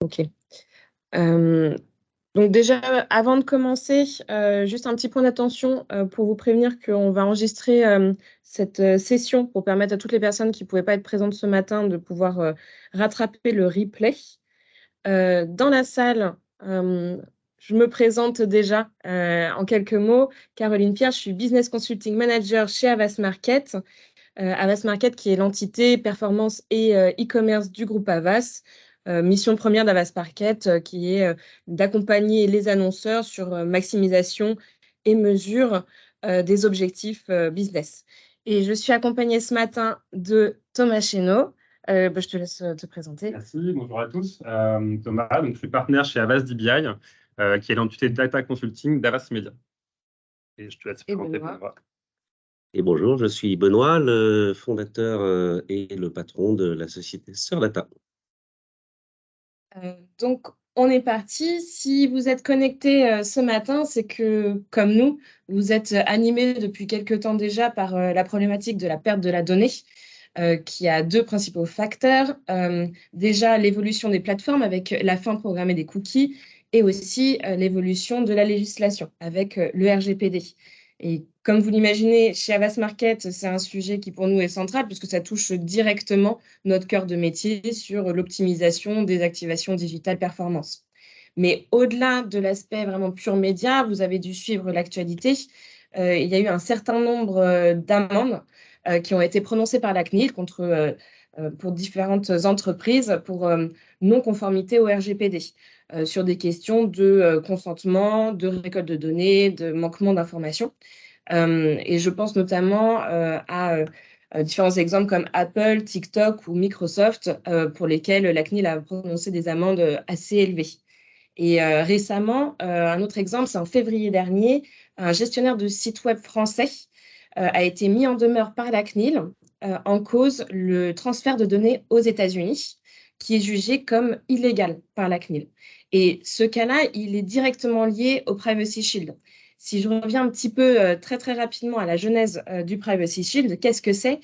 OK. Euh, donc déjà, avant de commencer, juste un petit point d'attention pour vous prévenir qu'on va enregistrer cette session pour permettre à toutes les personnes qui ne pouvaient pas être présentes ce matin de pouvoir rattraper le replay. Dans la salle, je me présente déjà en quelques mots. Caroline Pierre, je suis Business Consulting Manager chez Havas Market. Havas Market qui est l'entité performance et e-commerce du groupe Havas. Mission première d'Havas Market qui est d'accompagner les annonceurs sur maximisation et mesure des objectifs business. Et je suis accompagnée ce matin de Thomas Chénaud. Je te laisse te présenter. Merci, bonjour à tous. Thomas, donc, je suis partenaire chez Havas DBI, qui est l'entité Data Consulting d'Havas Media. Et je te laisse présenter Benoît. Et bonjour, je suis Benoît, le fondateur et le patron de la société Sœur Data. Donc, on est parti. Si vous êtes connecté ce matin, c'est que, comme nous, vous êtes animé depuis quelques temps déjà par la problématique de la perte de la donnée, qui a deux principaux facteurs. Déjà, l'évolution des plateformes avec la fin programmée des cookies et aussi l'évolution de la législation avec le RGPD. Et comme vous l'imaginez, chez Havas Market, c'est un sujet qui pour nous est central puisque ça touche directement notre cœur de métier sur l'optimisation des activations digitales performance. Mais au-delà de l'aspect vraiment pur média, vous avez dû suivre l'actualité. Il y a eu un certain nombre d'amendes qui ont été prononcées par la CNIL pour différentes entreprises pour non-conformité au RGPD sur des questions de consentement, de récolte de données, de manquement d'informations. Et je pense notamment à différents exemples comme Apple, TikTok ou Microsoft pour lesquels la CNIL a prononcé des amendes assez élevées. Et récemment, un autre exemple, c'est en février dernier, un gestionnaire de site web français a été mis en demeure par la CNIL en cause le transfert de données aux États-Unis, qui est jugé comme illégal par la CNIL. Et ce cas-là, il est directement lié au Privacy Shield. Si je reviens un petit peu très très rapidement à la genèse du Privacy Shield, qu'est-ce que c'est?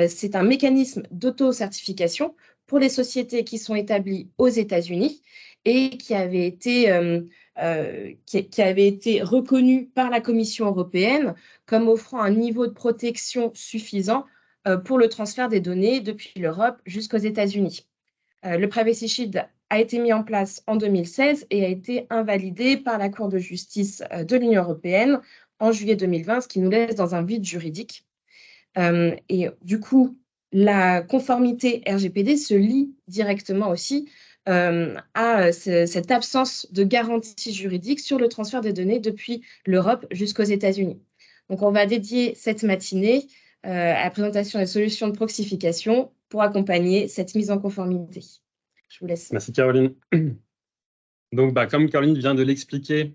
C'est un mécanisme d'auto-certification pour les sociétés qui sont établies aux États-Unis et qui avait été reconnu par la Commission européenne comme offrant un niveau de protection suffisant pour le transfert des données depuis l'Europe jusqu'aux États-Unis. Le Privacy Shield a été mis en place en 2016 et a été invalidé par la Cour de justice de l'Union européenne en juillet 2020, ce qui nous laisse dans un vide juridique. Et du coup, la conformité RGPD se lie directement aussi à cette absence de garantie juridique sur le transfert des données depuis l'Europe jusqu'aux États-Unis. Donc, on va dédier cette matinée à la présentation des solutions de proxification pour accompagner cette mise en conformité. Je vous laisse. Merci Caroline. Donc, comme Caroline vient de l'expliquer,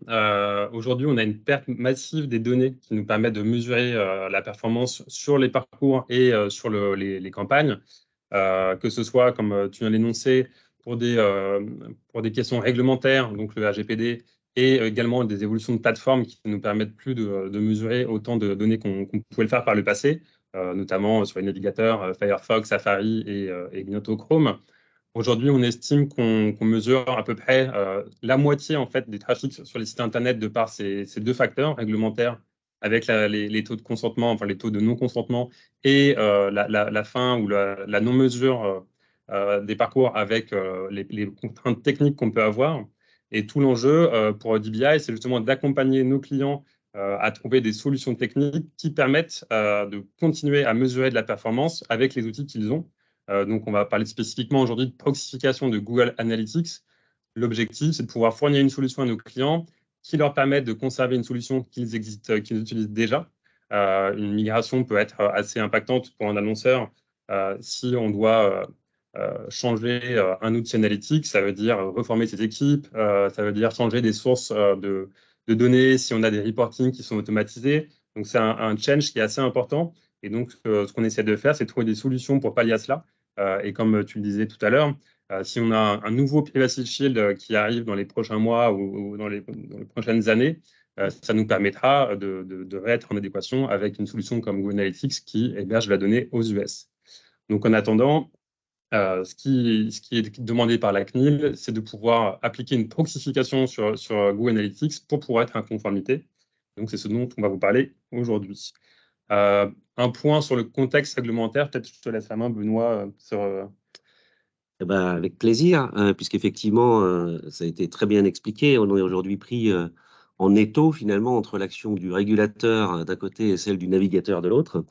aujourd'hui, on a une perte massive des données qui nous permettent de mesurer la performance sur les parcours et sur les campagnes, que ce soit, comme tu viens de l'énoncer, pour des questions réglementaires, donc le RGPD, et également des évolutions de plateformes qui ne nous permettent plus de mesurer autant de données qu'on pouvait le faire par le passé, notamment sur les navigateurs Firefox, Safari et bientôt Chrome. Aujourd'hui, on estime qu'on mesure à peu près la moitié en fait, des trafics sur les sites Internet de par ces deux facteurs réglementaires avec les taux de consentement, enfin les taux de non-consentement et la fin ou la non-mesure des parcours avec les contraintes techniques qu'on peut avoir. Et tout l'enjeu pour DBI, c'est justement d'accompagner nos clients à trouver des solutions techniques qui permettent de continuer à mesurer de la performance avec les outils qu'ils ont. Donc, on va parler spécifiquement aujourd'hui de proxification de Google Analytics. L'objectif, c'est de pouvoir fournir une solution à nos clients qui leur permette de conserver une solution qu'ils utilisent déjà. Une migration peut être assez impactante pour un annonceur si on doit changer un outil analytique. Ça veut dire reformer ses équipes, ça veut dire changer des sources de données si on a des reportings qui sont automatisés. Donc, c'est un change qui est assez important. Et donc, ce qu'on essaie de faire, c'est de trouver des solutions pour pallier à cela. Et comme tu le disais tout à l'heure, si on a un nouveau Privacy Shield qui arrive dans les prochains mois ou dans les prochaines années, ça nous permettra de être en adéquation avec une solution comme Google Analytics qui héberge la donnée aux US. Donc, en attendant, Ce qui est demandé par la CNIL, c'est de pouvoir appliquer une proxification sur Google Analytics pour pouvoir être en conformité. Donc, c'est ce dont on va vous parler aujourd'hui. Un point sur le contexte réglementaire, peut-être je te laisse la main, Benoît, sur… Eh ben, avec plaisir, puisqu'effectivement, ça a été très bien expliqué. On est aujourd'hui pris en étau, finalement, entre l'action du régulateur d'un côté et celle du navigateur de l'autre.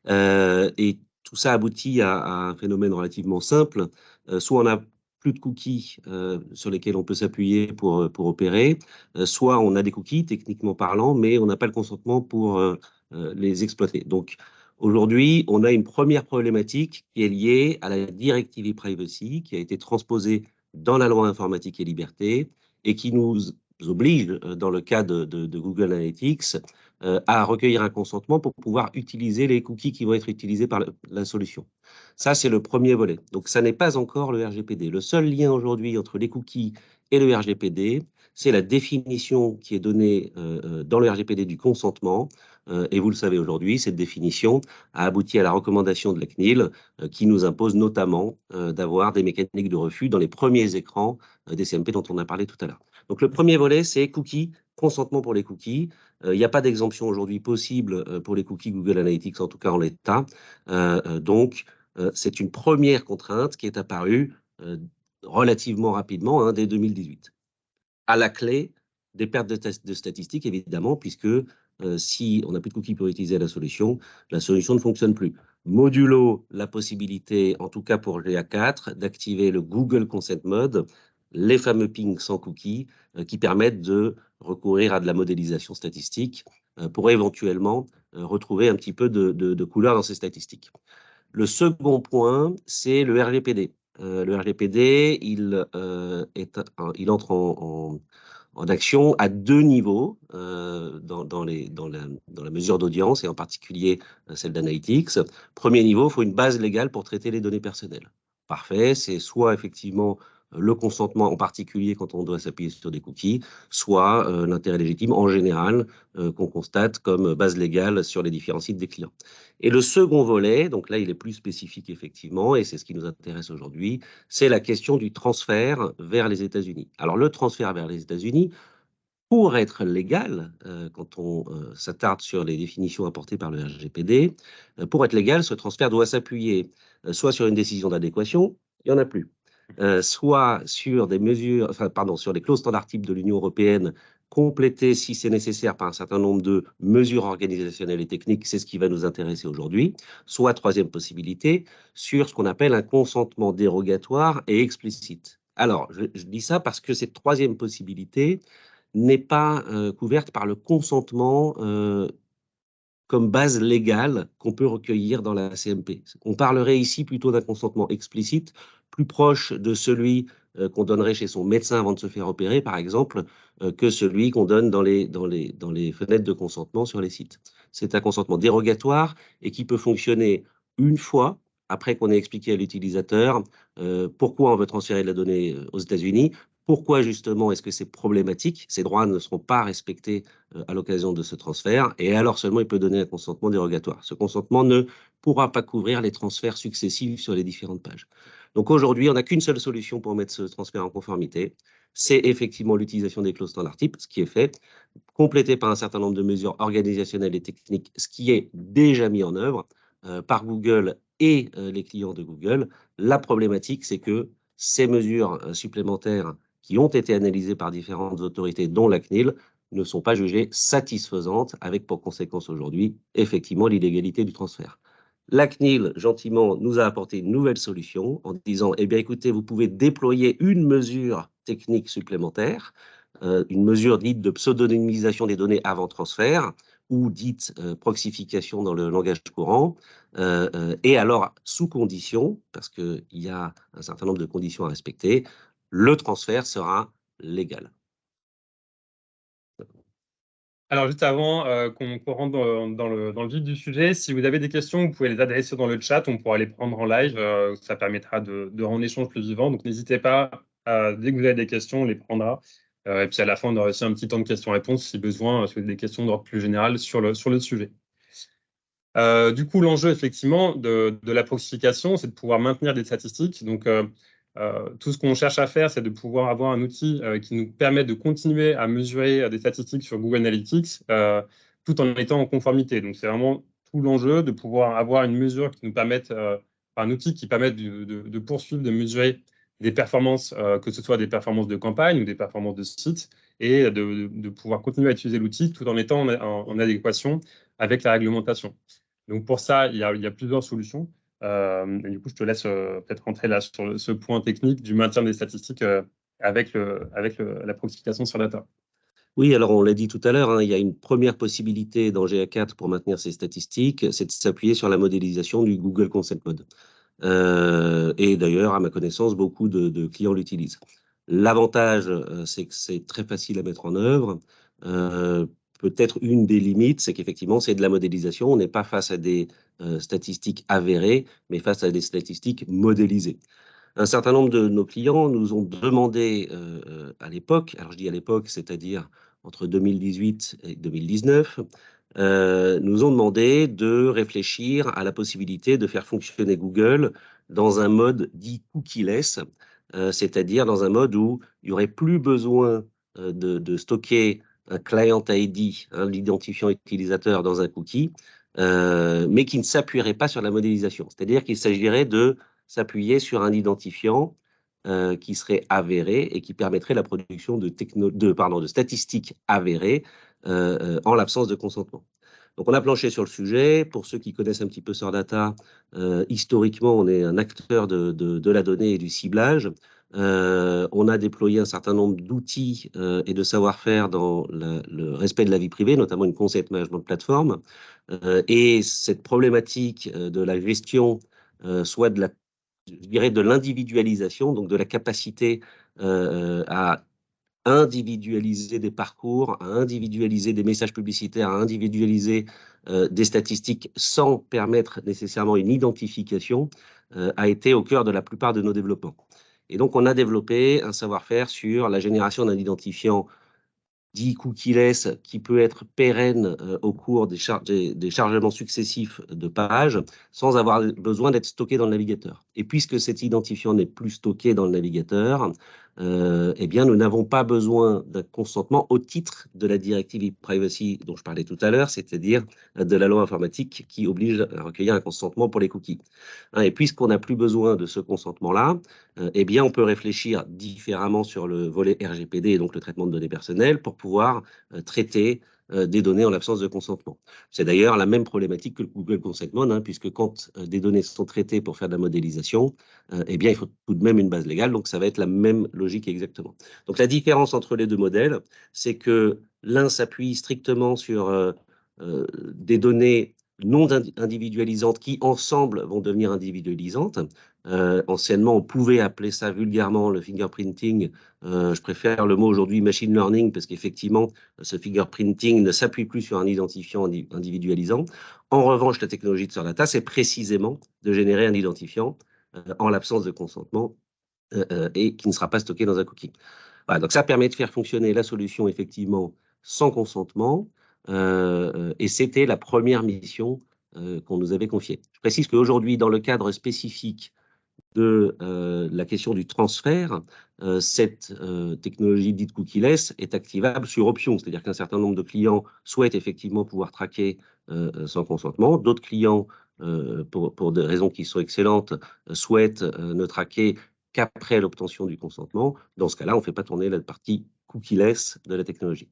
Et tout ça aboutit à un phénomène relativement simple. Soit on n'a plus de cookies sur lesquels on peut s'appuyer pour opérer, soit on a des cookies, techniquement parlant, mais on n'a pas le consentement pour les exploiter. Donc, aujourd'hui, on a une première problématique qui est liée à la directive e-privacy qui a été transposée dans la loi informatique et liberté et qui nous oblige, dans le cas de Google Analytics, à recueillir un consentement pour pouvoir utiliser les cookies qui vont être utilisés par la solution. Ça, c'est le premier volet. Donc, ça n'est pas encore le RGPD. Le seul lien aujourd'hui entre les cookies et le RGPD, c'est la définition qui est donnée dans le RGPD du consentement. Et vous le savez aujourd'hui, cette définition a abouti à la recommandation de la CNIL qui nous impose notamment d'avoir des mécaniques de refus dans les premiers écrans des CMP dont on a parlé tout à l'heure. Donc le premier volet, c'est cookies, consentement pour les cookies. Il n'y a pas d'exemption aujourd'hui possible pour les cookies Google Analytics, en tout cas en l'état. Donc c'est une première contrainte qui est apparue relativement rapidement, dès 2018. À la clé, des pertes de statistiques, évidemment, puisque si on n'a plus de cookies pour utiliser la solution ne fonctionne plus. Modulo la possibilité, en tout cas pour GA4, d'activer le Google Consent Mode, les fameux pings sans cookies, qui permettent de recourir à de la modélisation statistique pour éventuellement retrouver un petit peu de couleur dans ces statistiques. Le second point, c'est le RGPD. Le RGPD, il entre en action à deux niveaux dans la mesure d'audience et en particulier celle d'Analytics. Premier niveau, il faut une base légale pour traiter les données personnelles. Parfait, c'est soit effectivement le consentement en particulier quand on doit s'appuyer sur des cookies, soit l'intérêt légitime en général qu'on constate comme base légale sur les différents sites des clients. Et le second volet, donc là il est plus spécifique effectivement, et c'est ce qui nous intéresse aujourd'hui, c'est la question du transfert vers les États-Unis. Alors le transfert vers les États-Unis, pour être légal, quand on s'attarde sur les définitions apportées par le RGPD, pour être légal, ce transfert doit s'appuyer soit sur une décision d'adéquation, il n'y en a plus, soit sur des mesures, sur les clauses standard types de l'Union européenne, complétées si c'est nécessaire par un certain nombre de mesures organisationnelles et techniques, c'est ce qui va nous intéresser aujourd'hui, soit troisième possibilité, sur ce qu'on appelle un consentement dérogatoire et explicite. Alors, je dis ça parce que cette troisième possibilité n'est pas couverte par le consentement comme base légale qu'on peut recueillir dans la CMP. On parlerait ici plutôt d'un consentement explicite, plus proche de celui qu'on donnerait chez son médecin avant de se faire opérer, par exemple, que celui qu'on donne dans les fenêtres de consentement sur les sites. C'est un consentement dérogatoire et qui peut fonctionner une fois après qu'on ait expliqué à l'utilisateur pourquoi on veut transférer de la donnée aux États-Unis, pourquoi justement est-ce que c'est problématique, ces droits ne seront pas respectés à l'occasion de ce transfert, et alors seulement il peut donner un consentement dérogatoire. Ce consentement ne pourra pas couvrir les transferts successifs sur les différentes pages. Donc aujourd'hui, on n'a qu'une seule solution pour mettre ce transfert en conformité, c'est effectivement l'utilisation des clauses standard type, ce qui est fait, complété par un certain nombre de mesures organisationnelles et techniques, ce qui est déjà mis en œuvre par Google et les clients de Google. La problématique, c'est que ces mesures supplémentaires qui ont été analysées par différentes autorités, dont la CNIL, ne sont pas jugées satisfaisantes, avec pour conséquence aujourd'hui, effectivement, l'illégalité du transfert. La CNIL, gentiment, nous a apporté une nouvelle solution en disant, eh bien, écoutez, vous pouvez déployer une mesure technique supplémentaire, une mesure dite de pseudonymisation des données avant transfert, ou dite proxification dans le langage courant, et alors, sous condition, parce qu'il y a un certain nombre de conditions à respecter, le transfert sera légal. Alors, juste avant qu'on rentre dans le vif du sujet, si vous avez des questions, vous pouvez les adresser dans le chat, on pourra les prendre en live, ça permettra de rendre l'échange plus vivant. Donc, n'hésitez pas, dès que vous avez des questions, on les prendra. Et puis, à la fin, on aura aussi un petit temps de questions-réponses si besoin, si vous avez des questions d'ordre plus général sur le sujet. Du coup, l'enjeu, effectivement, de la proxification, c'est de pouvoir maintenir des statistiques. Donc, tout ce qu'on cherche à faire, c'est de pouvoir avoir un outil qui nous permet de continuer à mesurer des statistiques sur Google Analytics tout en étant en conformité. Donc, c'est vraiment tout l'enjeu de pouvoir avoir une mesure qui nous permette, un outil qui permette de poursuivre, de mesurer des performances, que ce soit des performances de campagne ou des performances de site, et de pouvoir continuer à utiliser l'outil tout en étant en adéquation avec la réglementation. Donc pour ça, il y a plusieurs solutions. Et du coup, je te laisse peut-être rentrer là sur ce point technique du maintien des statistiques avec la proxification sur data. Oui, alors on l'a dit tout à l'heure, hein, il y a une première possibilité dans GA4 pour maintenir ces statistiques, c'est de s'appuyer sur la modélisation du Google Consent Mode. Et d'ailleurs, à ma connaissance, beaucoup de clients l'utilisent. L'avantage, c'est que c'est très facile à mettre en œuvre. Peut-être une des limites, c'est qu'effectivement, c'est de la modélisation. On n'est pas face à des statistiques avérées, mais face à des statistiques modélisées. Un certain nombre de nos clients nous ont demandé à l'époque, alors je dis à l'époque, c'est-à-dire entre 2018 et 2019, nous ont demandé de réfléchir à la possibilité de faire fonctionner Google dans un mode dit cookieless, c'est-à-dire dans un mode où il n'y aurait plus besoin de stocker un client ID, hein, l'identifiant utilisateur dans un cookie, mais qui ne s'appuierait pas sur la modélisation. C'est-à-dire qu'il s'agirait de s'appuyer sur un identifiant qui serait avéré et qui permettrait la production de statistiques avérées en l'absence de consentement. Donc, on a planché sur le sujet. Pour ceux qui connaissent un petit peu Sordata, historiquement, on est un acteur de la donnée et du ciblage. On a déployé un certain nombre d'outils et de savoir-faire dans le respect de la vie privée, notamment une consent management plateforme. Et cette problématique de la gestion, soit de la, je dirais, de l'individualisation, donc de la capacité à individualiser des parcours, à individualiser des messages publicitaires, à individualiser des statistiques sans permettre nécessairement une identification, a été au cœur de la plupart de nos développements. Et donc, on a développé un savoir-faire sur la génération d'un identifiant dit cookieless, qui peut être pérenne au cours des chargements successifs de pages, sans avoir besoin d'être stocké dans le navigateur. Et puisque cet identifiant n'est plus stocké dans le navigateur, eh bien, nous n'avons pas besoin d'un consentement au titre de la directive e-privacy dont je parlais tout à l'heure, c'est-à-dire de la loi informatique qui oblige à recueillir un consentement pour les cookies. Et puisqu'on n'a plus besoin de ce consentement-là, eh bien, on peut réfléchir différemment sur le volet RGPD, et donc le traitement de données personnelles, pour pouvoir traiter des données en l'absence de consentement. C'est d'ailleurs la même problématique que le Google Consent Mode, hein, puisque quand des données sont traitées pour faire de la modélisation, eh bien, il faut tout de même une base légale, donc ça va être la même logique exactement. Donc la différence entre les deux modèles, c'est que l'un s'appuie strictement sur des données non individualisantes qui, ensemble, vont devenir individualisantes. Anciennement, on pouvait appeler ça vulgairement le fingerprinting. Je préfère le mot aujourd'hui machine learning parce qu'effectivement, ce fingerprinting ne s'appuie plus sur un identifiant individualisant. En revanche, la technologie de Sordata, c'est précisément de générer un identifiant en l'absence de consentement et qui ne sera pas stocké dans un cookie. Voilà, donc ça permet de faire fonctionner la solution effectivement sans consentement et c'était la première mission qu'on nous avait confiée. Je précise qu'aujourd'hui, dans le cadre spécifique de la question du transfert, cette technologie dite cookieless est activable sur option, c'est-à-dire qu'un certain nombre de clients souhaitent effectivement pouvoir traquer sans consentement, d'autres clients, pour des raisons qui sont excellentes, souhaitent ne traquer qu'après l'obtention du consentement. Dans ce cas-là, on ne fait pas tourner la partie cookieless de la technologie.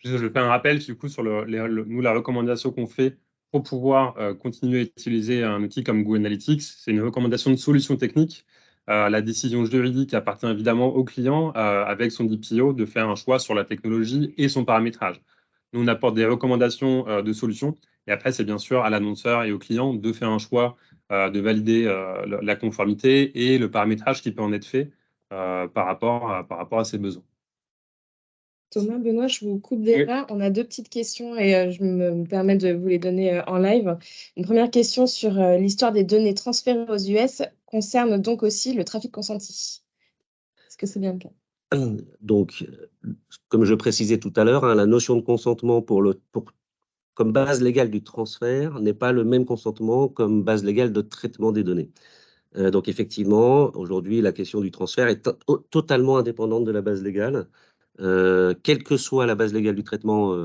Je fais un rappel du coup sur nous, la recommandation qu'on fait pour pouvoir continuer à utiliser un outil comme Google Analytics. C'est une recommandation de solution technique. La décision juridique appartient évidemment au client avec son DPO de faire un choix sur la technologie et son paramétrage. Nous, on apporte des recommandations de solutions et après, c'est bien sûr à l'annonceur et au client de faire un choix, de valider la conformité et le paramétrage qui peut en être fait par rapport à ses besoins. Thomas, Benoît, je vous coupe déjà. On a deux petites questions et je me permets de vous les donner en live. Une première question sur l'histoire des données transférées aux US concerne donc aussi le trafic consenti. Est-ce que c'est bien le cas? Donc, comme je précisais tout à l'heure, hein, la notion de consentement pour comme base légale du transfert n'est pas le même consentement comme base légale de traitement des données. Donc effectivement, aujourd'hui, la question du transfert est totalement indépendante de la base légale. Quelle que soit la base légale du traitement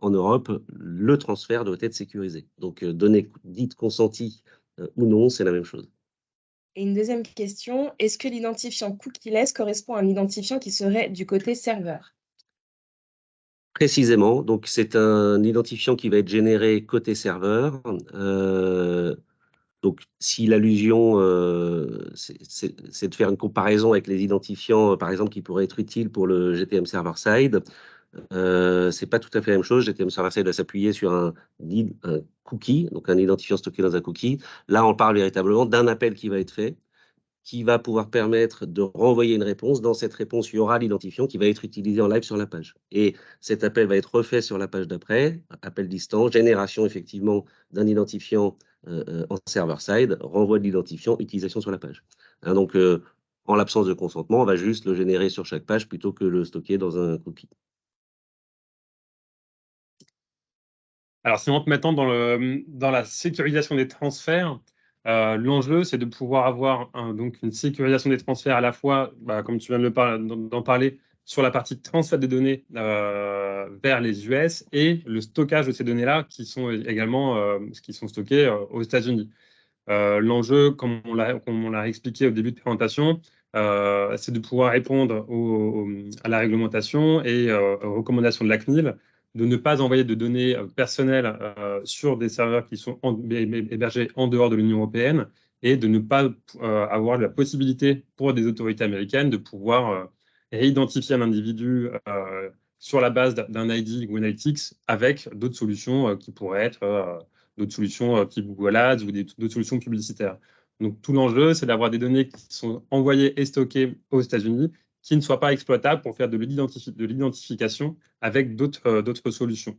en Europe, le transfert doit être sécurisé. Donc données dites consenties ou non, c'est la même chose. Et une deuxième question, est-ce que l'identifiant cookieless correspond à un identifiant qui serait du côté serveur? Précisément, donc c'est un identifiant qui va être généré côté serveur. Donc, si l'allusion, c'est de faire une comparaison avec les identifiants, par exemple, qui pourraient être utiles pour le GTM server-side, c'est pas tout à fait la même chose. GTM server-side va s'appuyer sur un cookie, donc un identifiant stocké dans un cookie. Là, on parle véritablement d'un appel qui va être fait, qui va pouvoir permettre de renvoyer une réponse. Dans cette réponse, il y aura l'identifiant qui va être utilisé en live sur la page. Et cet appel va être refait sur la page d'après, appel distant, génération effectivement d'un identifiant en server-side, renvoi de l'identifiant, utilisation sur la page. Hein, donc, en l'absence de consentement, on va juste le générer sur chaque page plutôt que le stocker dans un cookie. Alors, si on rentre maintenant dans la sécurisation des transferts, l'enjeu, c'est de pouvoir avoir donc une sécurisation des transferts à la fois, comme tu viens d'en parler, sur la partie transfert des données vers les US et le stockage de ces données-là qui sont également qui sont stockées aux États-Unis. L'enjeu, comme on l'a expliqué au début de présentation, c'est de pouvoir répondre à la réglementation et aux recommandations de la CNIL de ne pas envoyer de données personnelles sur des serveurs qui sont hébergés en dehors de l'Union européenne et de ne pas avoir la possibilité pour des autorités américaines de pouvoir réidentifier un individu sur la base d'un ID ou Analytics avec d'autres solutions qui pourraient être d'autres solutions type Google Ads ou d'autres solutions publicitaires. Donc, tout l'enjeu, c'est d'avoir des données qui sont envoyées et stockées aux États-Unis qui ne soient pas exploitables pour faire de l'identification avec d'autres solutions.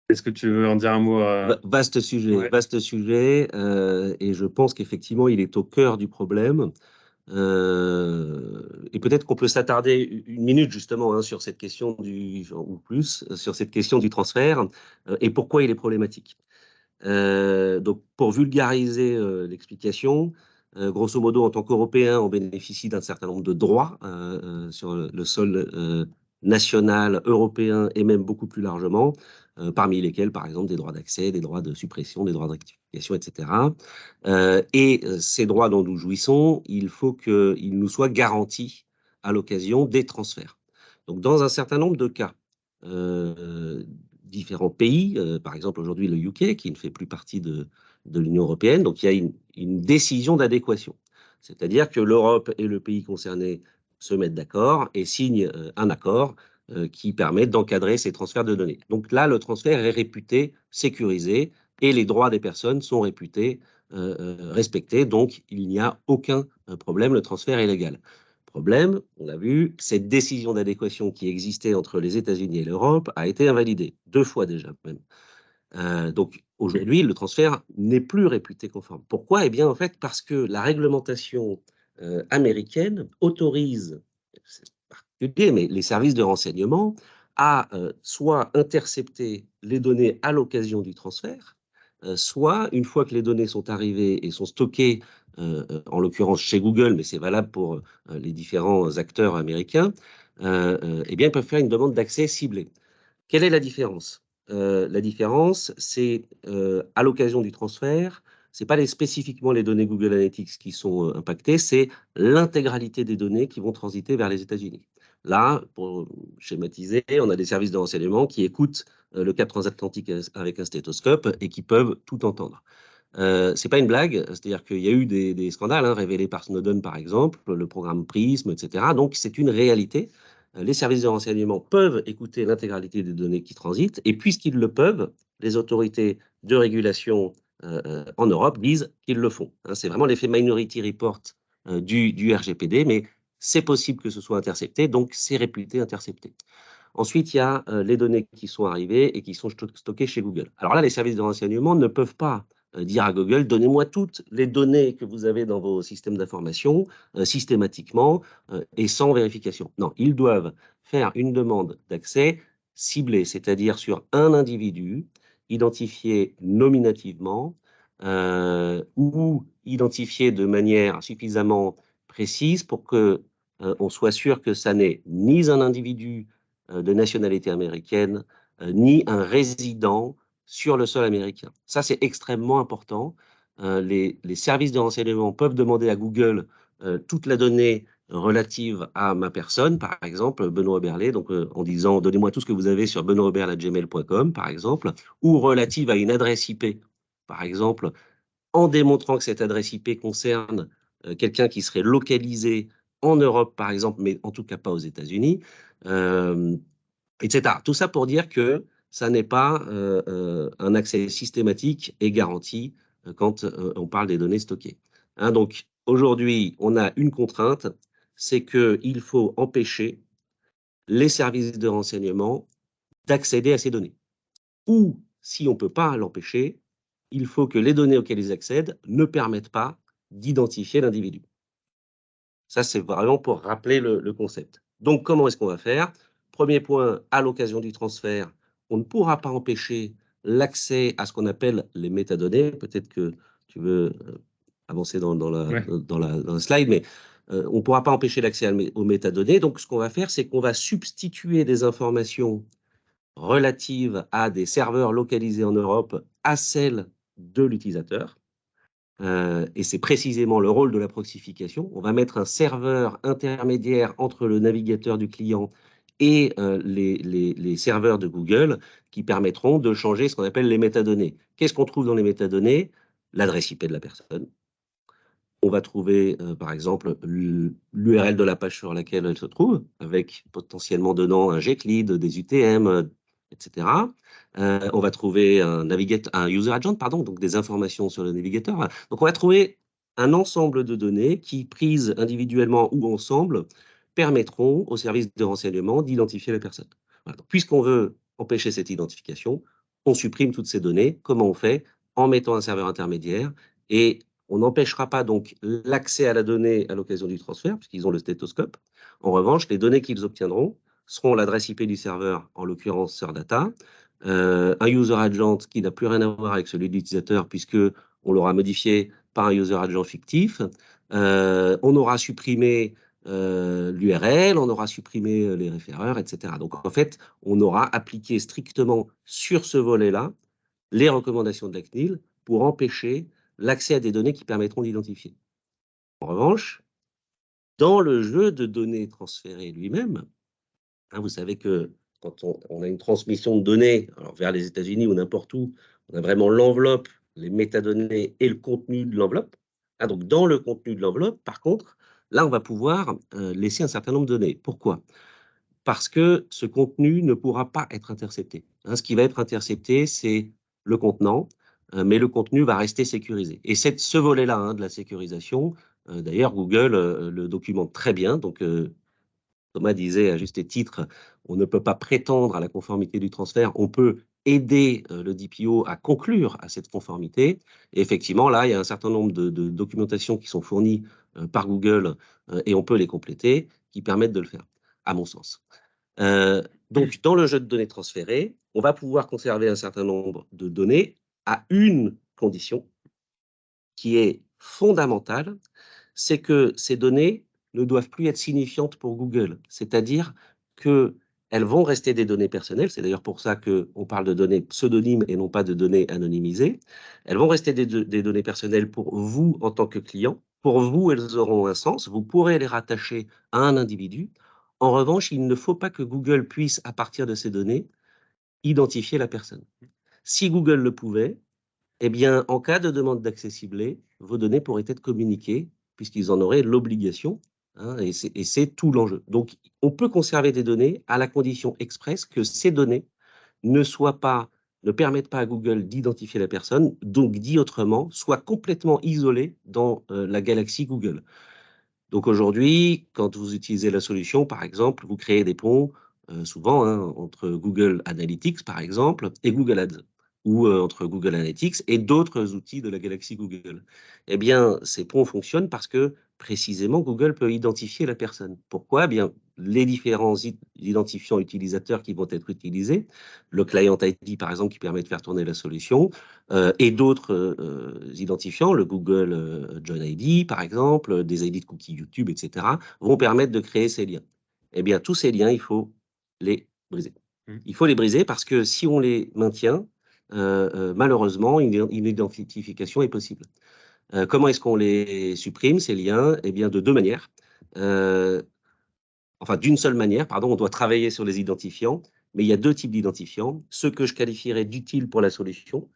Est-ce que tu veux en dire un mot Vaste sujet, ouais. Vaste sujet, et je pense qu'effectivement, il est au cœur du problème. Et peut-être qu'on peut s'attarder une minute justement sur cette question ou plus, sur cette question du transfert et pourquoi il est problématique. Donc, pour vulgariser l'explication, grosso modo, en tant qu'Européens, on bénéficie d'un certain nombre de droits sur le sol national, européen et même beaucoup plus largement, parmi lesquels, par exemple, des droits d'accès, des droits de suppression, des droits de rectification, etc. Ces droits dont nous jouissons, il faut qu'ils nous soient garantis à l'occasion des transferts. Donc, dans un certain nombre de cas, différents pays, par exemple aujourd'hui le UK, qui ne fait plus partie de l'Union européenne, donc il y a une décision d'adéquation. C'est-à-dire que l'Europe et le pays concerné se mettent d'accord et signent un accord qui permet d'encadrer ces transferts de données. Donc là, le transfert est réputé sécurisé et les droits des personnes sont réputés respectés, donc il n'y a aucun problème, le transfert est légal. Problème, on l'a vu, cette décision d'adéquation qui existait entre les États-Unis et l'Europe a été invalidée, 2 fois déjà même. Donc aujourd'hui, le transfert n'est plus réputé conforme. Pourquoi? Eh bien, en fait, parce que la réglementation américaine autorise, c'est particulier, mais les services de renseignement à soit intercepter les données à l'occasion du transfert, soit une fois que les données sont arrivées et sont stockées, en l'occurrence chez Google, mais c'est valable pour les différents acteurs américains, eh bien, ils peuvent faire une demande d'accès ciblée. Quelle est la différence? La différence, c'est à l'occasion du transfert, ce n'est pas spécifiquement les données Google Analytics qui sont impactées, c'est l'intégralité des données qui vont transiter vers les États-Unis. Là, pour schématiser, on a des services de renseignement qui écoutent le cap transatlantique avec un stéthoscope et qui peuvent tout entendre. C'est pas une blague, c'est-à-dire qu'il y a eu des scandales révélés par Snowden, par exemple, le programme Prism, etc. Donc, c'est une réalité. Les services de renseignement peuvent écouter l'intégralité des données qui transitent, et puisqu'ils le peuvent, les autorités de régulation en Europe disent qu'ils le font. C'est vraiment l'effet Minority Report du RGPD, mais c'est possible que ce soit intercepté, donc c'est réputé intercepté. Ensuite, il y a les données qui sont arrivées et qui sont stockées chez Google. Alors là, les services de renseignement ne peuvent pas dire à Google, donnez-moi toutes les données que vous avez dans vos systèmes d'information systématiquement et sans vérification. Non, ils doivent faire une demande d'accès ciblée, c'est-à-dire sur un individu identifié nominativement ou identifié de manière suffisamment précise pour que on soit sûr que ça n'est ni un individu de nationalité américaine, ni un résident sur le sol américain. Ça, c'est extrêmement important. Les services de renseignement peuvent demander à Google toute la donnée relative à ma personne, par exemple, Benoît Oberlé, donc en disant « Donnez-moi tout ce que vous avez sur benoîtoberle@gmail.com », par exemple, ou relative à une adresse IP, par exemple, en démontrant que cette adresse IP concerne quelqu'un qui serait localisé en Europe, par exemple, mais en tout cas pas aux États-Unis, etc. Tout ça pour dire que ça n'est pas un accès systématique et garanti quand on parle des données stockées. Hein, donc, aujourd'hui, on a une contrainte, c'est qu'il faut empêcher les services de renseignement d'accéder à ces données. Ou, si on ne peut pas l'empêcher, il faut que les données auxquelles ils accèdent ne permettent pas d'identifier l'individu. Ça, c'est vraiment pour rappeler le concept. Donc, comment est-ce qu'on va faire? Premier point, à l'occasion du transfert, on ne pourra pas empêcher l'accès à ce qu'on appelle les métadonnées. Peut-être que tu veux avancer dans la slide, mais on ne pourra pas empêcher l'accès aux métadonnées. Donc, ce qu'on va faire, c'est qu'on va substituer des informations relatives à des serveurs localisés en Europe à celles de l'utilisateur. Et c'est précisément le rôle de la proxification. On va mettre un serveur intermédiaire entre le navigateur du client et les serveurs de Google qui permettront de changer ce qu'on appelle les métadonnées. Qu'est-ce qu'on trouve dans les métadonnées? L'adresse IP de la personne. On va trouver, par exemple, l'URL de la page sur laquelle elle se trouve, avec potentiellement dedans un GCLID, des UTM, etc. On va trouver un user agent, pardon, donc des informations sur le navigateur. Donc, on va trouver un ensemble de données qui, prises individuellement ou ensemble, permettront aux services de renseignement d'identifier la personne. Voilà. Puisqu'on veut empêcher cette identification, on supprime toutes ces données. Comment on fait? En mettant un serveur intermédiaire et on n'empêchera pas donc l'accès à la donnée à l'occasion du transfert, puisqu'ils ont le stéthoscope. En revanche, les données qu'ils obtiendront seront l'adresse IP du serveur, en l'occurrence SerData, un user agent qui n'a plus rien à voir avec celui de l'utilisateur, puisqu'on l'aura modifié par un user agent fictif. On aura supprimé l'URL, on aura supprimé les référeurs, etc. Donc, en fait, on aura appliqué strictement sur ce volet-là les recommandations de la CNIL pour empêcher l'accès à des données qui permettront d'identifier. En revanche, dans le jeu de données transférées lui-même, hein, vous savez que quand on a une transmission de données alors vers les États-Unis ou n'importe où, on a vraiment l'enveloppe, les métadonnées et le contenu de l'enveloppe. Ah, donc, dans le contenu de l'enveloppe, par contre, là, on va pouvoir laisser un certain nombre de données. Pourquoi? Parce que ce contenu ne pourra pas être intercepté. Hein, ce qui va être intercepté, c'est le contenant, mais le contenu va rester sécurisé. Et ce volet-là hein, de la sécurisation, d'ailleurs, Google le documente très bien. Donc, Thomas disait à juste titre, on ne peut pas prétendre à la conformité du transfert, on peut aider le DPO à conclure à cette conformité. Et effectivement, là, il y a un certain nombre de documentations qui sont fournies par Google et on peut les compléter, qui permettent de le faire, à mon sens. Donc, dans le jeu de données transférées, on va pouvoir conserver un certain nombre de données à une condition qui est fondamentale, c'est que ces données ne doivent plus être signifiantes pour Google. C'est-à-dire qu'elles vont rester des données personnelles. C'est d'ailleurs pour ça qu'on parle de données pseudonymes et non pas de données anonymisées. Elles vont rester des données personnelles pour vous en tant que client. Pour vous, elles auront un sens. Vous pourrez les rattacher à un individu. En revanche, il ne faut pas que Google puisse, à partir de ces données, identifier la personne. Si Google le pouvait, eh bien, en cas de demande d'accès ciblé, vos données pourraient être communiquées, puisqu'ils en auraient l'obligation, hein, et c'est tout l'enjeu. Donc, on peut conserver des données à la condition expresse que ces données ne permettent pas à Google d'identifier la personne, donc dit autrement, soient complètement isolées dans la galaxie Google. Donc aujourd'hui, quand vous utilisez la solution, par exemple, vous créez des ponts, souvent, hein, entre Google Analytics, par exemple, et Google Ads, ou entre Google Analytics et d'autres outils de la galaxie Google. Eh bien, ces ponts fonctionnent parce que, précisément, Google peut identifier la personne. Pourquoi? Eh bien, les différents identifiants utilisateurs qui vont être utilisés, le client ID par exemple qui permet de faire tourner la solution, et d'autres identifiants, le Google Join ID par exemple, des ID de cookies YouTube, etc., vont permettre de créer ces liens. Eh bien, tous ces liens, il faut les briser. Il faut les briser parce que si on les maintient, malheureusement, une identification est possible. Comment est-ce qu'on les supprime, ces liens? Eh bien, de deux manières. Enfin, d'une seule manière, pardon, on doit travailler sur les identifiants, mais il y a deux types d'identifiants. Ceux que je qualifierais d'utiles pour la solution.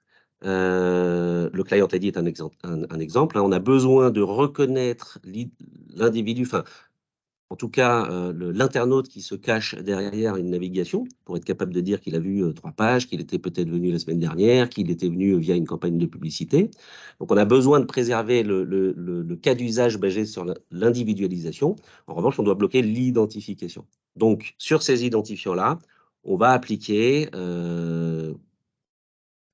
Le client ID est un exemple. Hein. On a besoin de reconnaître l'individu, enfin, en tout cas, l'internaute qui se cache derrière une navigation pour être capable de dire qu'il a vu 3 pages, qu'il était peut-être venu la semaine dernière, qu'il était venu via une campagne de publicité. Donc, on a besoin de préserver le cas d'usage basé sur l'individualisation. En revanche, on doit bloquer l'identification. Donc, sur ces identifiants-là, on va appliquer,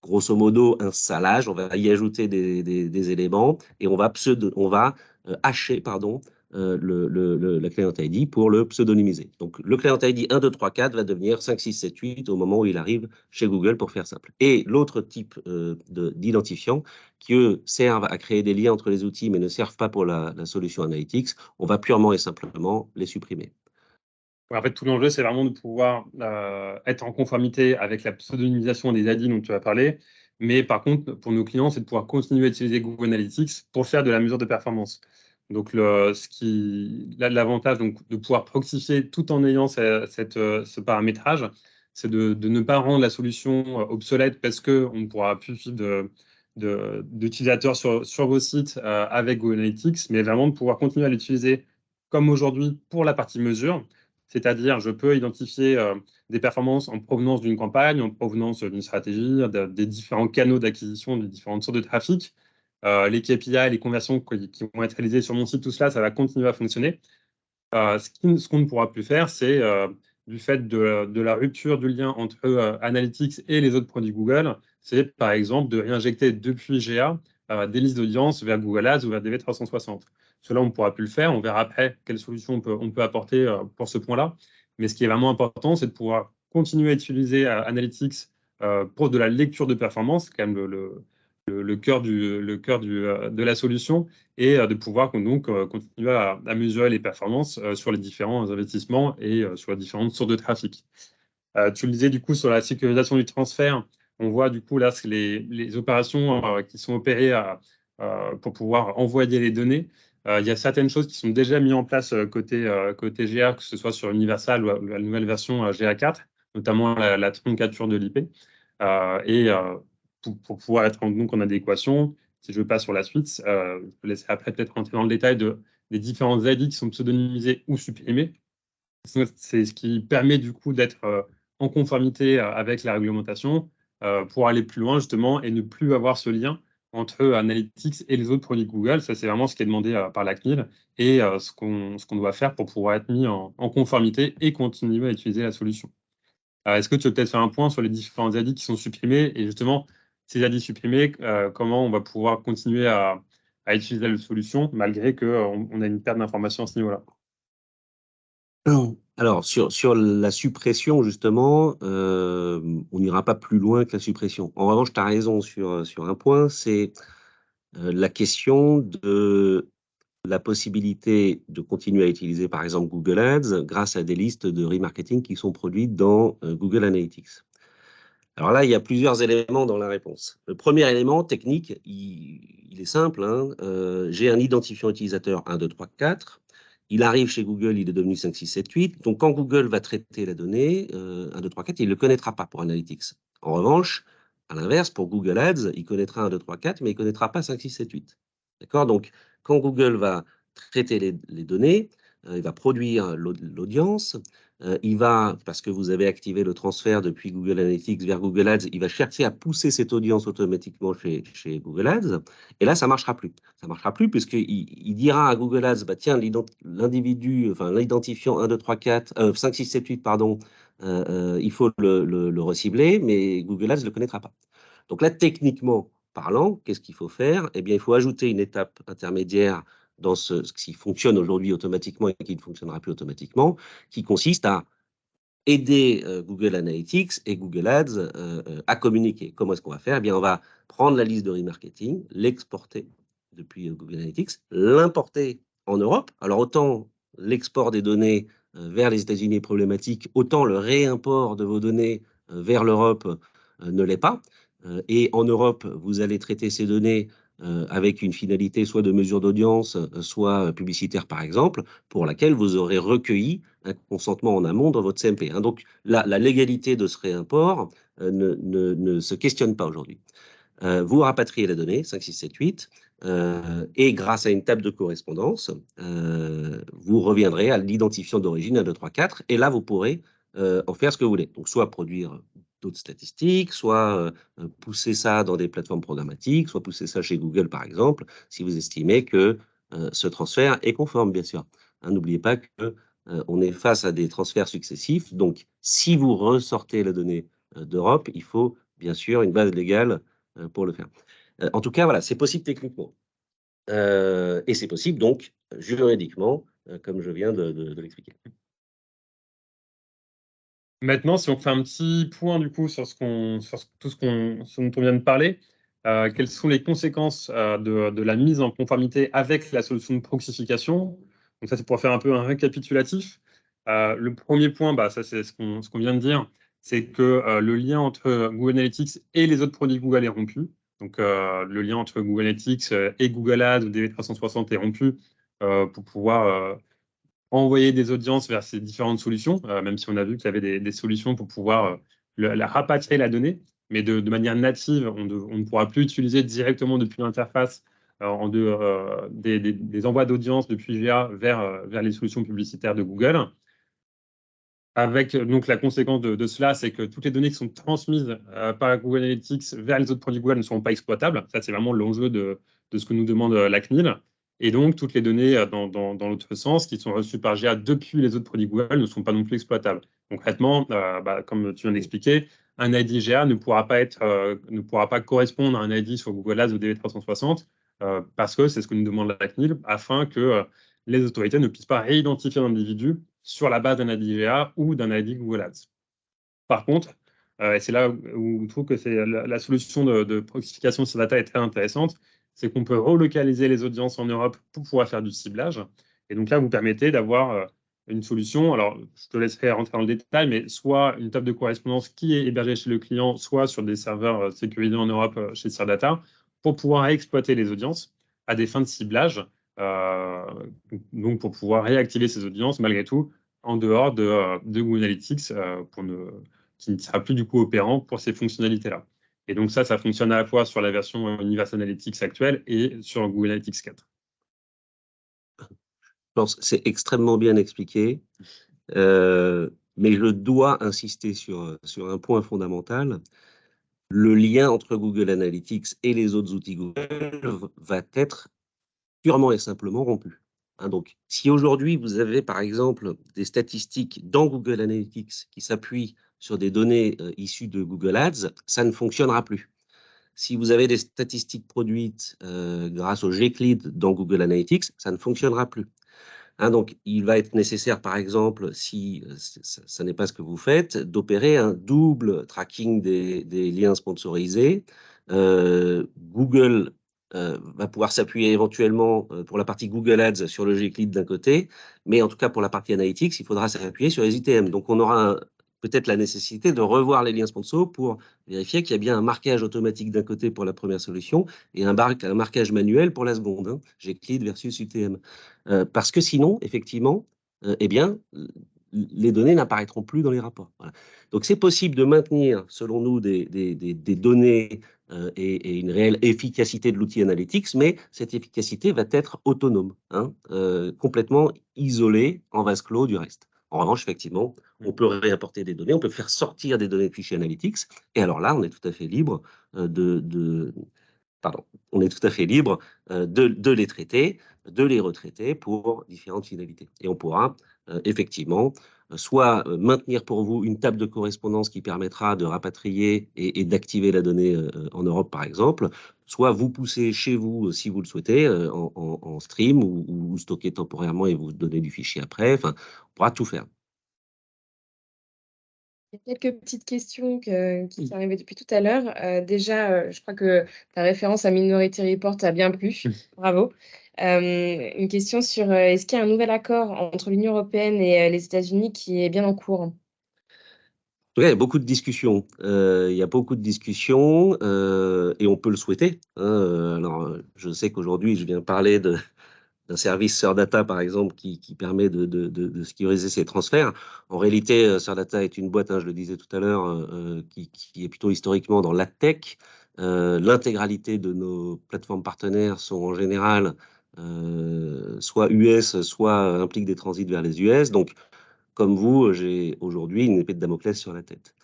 grosso modo, un salage. On va y ajouter des éléments et on va hacher, pardon, la client ID pour le pseudonymiser. Donc, le client ID 1, 2, 3, 4 va devenir 5, 6, 7, 8 au moment où il arrive chez Google pour faire simple. Et l'autre type d'identifiants qui, eux, servent à créer des liens entre les outils mais ne servent pas pour la solution Analytics, on va purement et simplement les supprimer. En fait, tout l'enjeu, c'est vraiment de pouvoir être en conformité avec la pseudonymisation des ID dont tu as parlé. Mais par contre, pour nos clients, c'est de pouvoir continuer à utiliser Google Analytics pour faire de la mesure de performance. Donc, l'avantage de pouvoir proxifier tout en ayant ce paramétrage, c'est de ne pas rendre la solution obsolète parce qu'on ne pourra plus suivre d'utilisateurs sur vos sites avec Google Analytics, mais vraiment de pouvoir continuer à l'utiliser comme aujourd'hui pour la partie mesure. C'est-à-dire, je peux identifier des performances en provenance d'une campagne, en provenance d'une stratégie, des différents canaux d'acquisition, des différentes sources de trafic. Les KPI, les conversions qui vont être réalisées sur mon site, tout cela, ça va continuer à fonctionner. Ce qu'on ne pourra plus faire, c'est du fait de la rupture du lien entre Analytics et les autres produits Google, c'est par exemple de réinjecter depuis GA des listes d'audience vers Google Ads ou vers DV360. Cela, on ne pourra plus le faire. On verra après quelle solution on peut apporter pour ce point-là. Mais ce qui est vraiment important, c'est de pouvoir continuer à utiliser Analytics pour de la lecture de performance, c'est quand même le cœur de la solution, et de pouvoir donc continuer à mesurer les performances sur les différents investissements et sur les différentes sources de trafic. Tu le disais du coup sur la sécurisation du transfert, on voit du coup là les opérations qui sont opérées pour pouvoir envoyer les données. Il y a certaines choses qui sont déjà mises en place côté GA, que ce soit sur Universal ou la nouvelle version GA4, notamment la truncature de l'IP. Et pour pouvoir être donc en adéquation, si je passe sur la suite, je peux laisser après peut-être rentrer dans le détail des différentes ID qui sont pseudonymisées ou supprimées. C'est ce qui permet du coup d'être en conformité avec la réglementation pour aller plus loin justement et ne plus avoir ce lien entre Analytics et les autres produits Google. Ça, c'est vraiment ce qui est demandé par la CNIL et ce qu'on doit faire pour pouvoir être mis en conformité et continuer à utiliser la solution. Est-ce que tu veux peut-être faire un point sur les différents ADI qui sont supprimés et justement, ces ADI supprimés, comment on va pouvoir continuer à utiliser la solution malgré qu'on a une perte d'information à ce niveau-là? Alors, sur la suppression, justement, on n'ira pas plus loin que la suppression. En revanche, tu as raison sur un point, c'est la question de la possibilité de continuer à utiliser, par exemple, Google Ads grâce à des listes de remarketing qui sont produites dans Google Analytics. Alors là, il y a plusieurs éléments dans la réponse. Le premier élément technique, il est simple. Hein, j'ai un identifiant utilisateur 1, 2, 3, 4. Il arrive chez Google, il est devenu 5, 6, 7, 8. Donc, quand Google va traiter la donnée, 1, 2, 3, 4, il ne le connaîtra pas pour Analytics. En revanche, à l'inverse, pour Google Ads, il connaîtra 1, 2, 3, 4, mais il ne connaîtra pas 5, 6, 7, 8. D'accord? Donc, quand Google va traiter les données, il va produire l'audience, il va, parce que vous avez activé le transfert depuis Google Analytics vers Google Ads, il va chercher à pousser cette audience automatiquement chez Google Ads. Et là, ça ne marchera plus. Ça ne marchera plus puisqu'il dira à Google Ads, bah, tiens, l'individu, enfin l'identifiant 1, 2, 3, 4, 5, 6, 7, 8, pardon, il faut le recibler, mais Google Ads ne le connaîtra pas. Donc là, techniquement parlant, qu'est-ce qu'il faut faire? Eh bien, il faut ajouter une étape intermédiaire dans ce qui fonctionne aujourd'hui automatiquement et qui ne fonctionnera plus automatiquement, qui consiste à aider Google Analytics et Google Ads à communiquer. Comment est-ce qu'on va faire? Eh bien, on va prendre la liste de remarketing, l'exporter depuis Google Analytics, l'importer en Europe. Alors, autant l'export des données vers les États-Unis est problématique, autant le réimport de vos données vers l'Europe ne l'est pas. Et en Europe, vous allez traiter ces données avec une finalité soit de mesure d'audience, soit publicitaire par exemple, pour laquelle vous aurez recueilli un consentement en amont dans votre CMP. Hein. Donc la légalité de ce réimport ne se questionne pas aujourd'hui. Vous rapatriez les données, 5, 6, 7, 8, et grâce à une table de correspondance, vous reviendrez à l'identifiant d'origine 1, 2, 3, 4, et là vous pourrez en faire ce que vous voulez. Donc soit produire d'autres statistiques, soit pousser ça dans des plateformes programmatiques, soit pousser ça chez Google par exemple, si vous estimez que ce transfert est conforme, bien sûr. Hein, n'oubliez pas que on est face à des transferts successifs, donc si vous ressortez la donnée d'Europe, il faut bien sûr une base légale pour le faire. En tout cas, voilà, c'est possible techniquement. Et c'est possible donc juridiquement, comme je viens de l'expliquer. Maintenant, si on fait un petit point du coup sur tout ce dont on vient de parler, quelles sont les conséquences de la mise en conformité avec la solution de proxification? Donc ça, c'est pour faire un peu un récapitulatif. Le premier point, bah, ça c'est ce qu'on vient de dire, c'est que le lien entre Google Analytics et les autres produits Google est rompu. Donc le lien entre Google Analytics et Google Ads ou DV360 est rompu pour pouvoir envoyer des audiences vers ces différentes solutions, même si on a vu qu'il y avait des solutions pour pouvoir rapatrier la donnée, mais de manière native, on ne pourra plus utiliser directement depuis l'interface des envois d'audience depuis VA vers les solutions publicitaires de Google. Avec donc la conséquence de cela, c'est que toutes les données qui sont transmises par Google Analytics vers les autres produits Google ne seront pas exploitables. Ça, c'est vraiment l'enjeu de ce que nous demande la CNIL. Et donc, toutes les données dans l'autre sens qui sont reçues par GA depuis les autres produits Google ne sont pas non plus exploitables. Concrètement, comme tu viens d'expliquer, un ID GA ne pourra pas correspondre à un ID sur Google Ads ou DV360 parce que c'est ce que nous demande la CNIL afin que les autorités ne puissent pas réidentifier un individu sur la base d'un ID GA ou d'un ID Google Ads. Par contre, et c'est là où je trouve que c'est la solution de proxification sur data est très intéressante, c'est qu'on peut relocaliser les audiences en Europe pour pouvoir faire du ciblage. Et donc là, vous permettez d'avoir une solution. Alors, je te laisserai rentrer dans le détail, mais soit une table de correspondance qui est hébergée chez le client, soit sur des serveurs sécurisés en Europe chez CyRData, pour pouvoir exploiter les audiences à des fins de ciblage. Donc, pour pouvoir réactiver ces audiences, malgré tout, en dehors de Google Analytics, qui ne sera plus du coup opérant pour ces fonctionnalités-là. Et donc ça fonctionne à la fois sur la version Universe Analytics actuelle et sur Google Analytics 4. Je pense que c'est extrêmement bien expliqué, mais je dois insister sur un point fondamental. Le lien entre Google Analytics et les autres outils Google va être purement et simplement rompu. Hein, donc, si aujourd'hui vous avez par exemple des statistiques dans Google Analytics qui s'appuient sur des données issues de Google Ads, ça ne fonctionnera plus. Si vous avez des statistiques produites grâce au Gclid dans Google Analytics, ça ne fonctionnera plus. Hein, donc, il va être nécessaire, par exemple, si ça n'est pas ce que vous faites, d'opérer un double tracking des liens sponsorisés. Google va pouvoir s'appuyer éventuellement pour la partie Google Ads sur le Gclid d'un côté, mais en tout cas pour la partie Analytics, il faudra s'appuyer sur les ITM. Donc, on aura peut-être la nécessité de revoir les liens sponsors pour vérifier qu'il y a bien un marquage automatique d'un côté pour la première solution et un marquage manuel pour la seconde, hein, Gclid versus UTM. Parce que sinon, effectivement, eh bien, les données n'apparaîtront plus dans les rapports. Voilà. Donc, c'est possible de maintenir, selon nous, des données et une réelle efficacité de l'outil Analytics, mais cette efficacité va être autonome, hein, complètement isolée en vase clos du reste. En revanche, effectivement, on peut réapporter des données, on peut faire sortir des données de fichiers Analytics, et alors là, on est tout à fait libre on est tout à fait libre de les traiter de les retraiter pour différentes finalités. Et on pourra effectivement soit maintenir pour vous une table de correspondance qui permettra de rapatrier et d'activer la donnée en Europe, par exemple, soit vous pousser chez vous, si vous le souhaitez, en stream ou stocker temporairement et vous donner du fichier après. Enfin, on pourra tout faire. Il y a quelques petites questions qui sont arrivées depuis tout à l'heure. Déjà, je crois que ta référence à Minority Report a bien plu. Bravo. Une question sur est-ce qu'il y a un nouvel accord entre l'Union européenne et les États-Unis qui est bien en cours? En tout cas, il y a beaucoup de discussions. Il y a beaucoup de discussions et on peut le souhaiter, hein. Alors, je sais qu'aujourd'hui, je viens parler d'un service Sir Data, par exemple, qui permet de sécuriser ces transferts. En réalité, Sir Data est une boîte, hein, je le disais tout à l'heure, qui est plutôt historiquement dans la tech. L'intégralité de nos plateformes partenaires sont en général soit US, soit impliquent des transits vers les US. Donc, comme vous, j'ai aujourd'hui une épée de Damoclès sur la tête.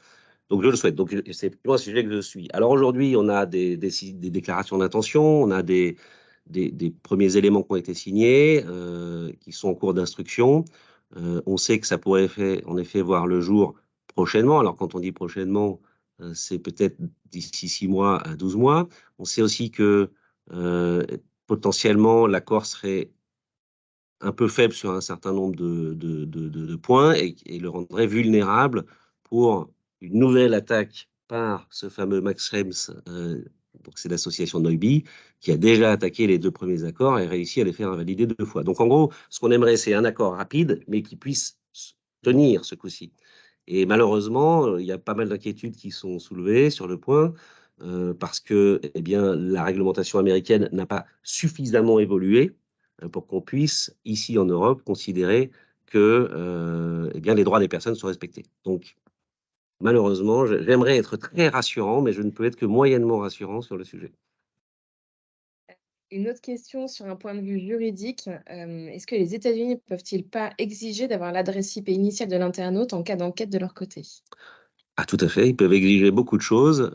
Donc, je le souhaite. Donc, c'est plutôt un sujet que je suis. Alors, aujourd'hui, on a des déclarations d'intention, on a des premiers éléments qui ont été signés, qui sont en cours d'instruction. On sait que ça pourrait en effet voir le jour prochainement. Alors, quand on dit prochainement, c'est peut-être d'ici 6 mois à 12 mois. On sait aussi que potentiellement, l'accord serait un peu faible sur un certain nombre de points et le rendrait vulnérable pour une nouvelle attaque par ce fameux Max Schrems, donc c'est l'association Neubi, qui a déjà attaqué les 2 premiers accords et réussi à les faire invalider 2 fois. Donc en gros, ce qu'on aimerait, c'est un accord rapide, mais qui puisse tenir ce coup-ci. Et malheureusement, il y a pas mal d'inquiétudes qui sont soulevées sur le point, parce que eh bien, la réglementation américaine n'a pas suffisamment évolué pour qu'on puisse, ici en Europe, considérer que eh bien, les droits des personnes sont respectés. Donc, malheureusement, j'aimerais être très rassurant, mais je ne peux être que moyennement rassurant sur le sujet. Une autre question sur un point de vue juridique, est-ce que les États-Unis peuvent-ils pas exiger d'avoir l'adresse IP initiale de l'internaute en cas d'enquête de leur côté? Ah, tout à fait, ils peuvent exiger beaucoup de choses.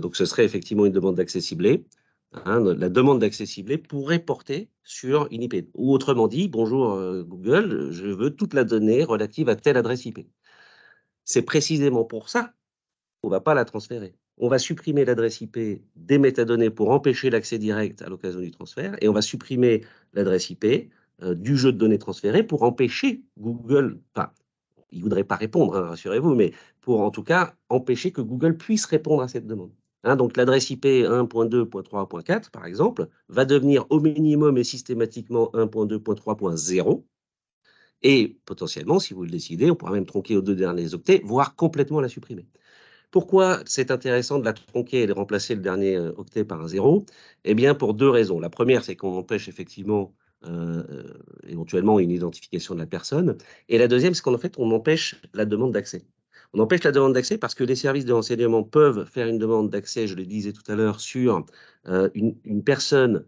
Donc, ce serait effectivement une demande d'accès ciblé. Hein, la demande d'accès ciblé pourrait porter sur une IP. Ou autrement dit, bonjour Google, je veux toute la donnée relative à telle adresse IP. C'est précisément pour ça qu'on ne va pas la transférer. On va supprimer l'adresse IP des métadonnées pour empêcher l'accès direct à l'occasion du transfert, et on va supprimer l'adresse IP du jeu de données transféré pour empêcher Google, enfin, il ne voudrait pas répondre, hein, rassurez-vous, mais pour en tout cas empêcher que Google puisse répondre à cette demande. Hein, donc l'adresse IP 1.2.3.4, par exemple, va devenir au minimum et systématiquement 1.2.3.0, et potentiellement, si vous le décidez, on pourra même tronquer aux 2 derniers octets, voire complètement la supprimer. Pourquoi c'est intéressant de la tronquer et de remplacer le dernier octet par un 0? Eh bien, pour 2 raisons. La première, c'est qu'on empêche effectivement éventuellement une identification de la personne. Et la deuxième, c'est qu'en fait, on empêche la demande d'accès. On empêche la demande d'accès parce que les services de renseignement peuvent faire une demande d'accès, je le disais tout à l'heure, sur une personne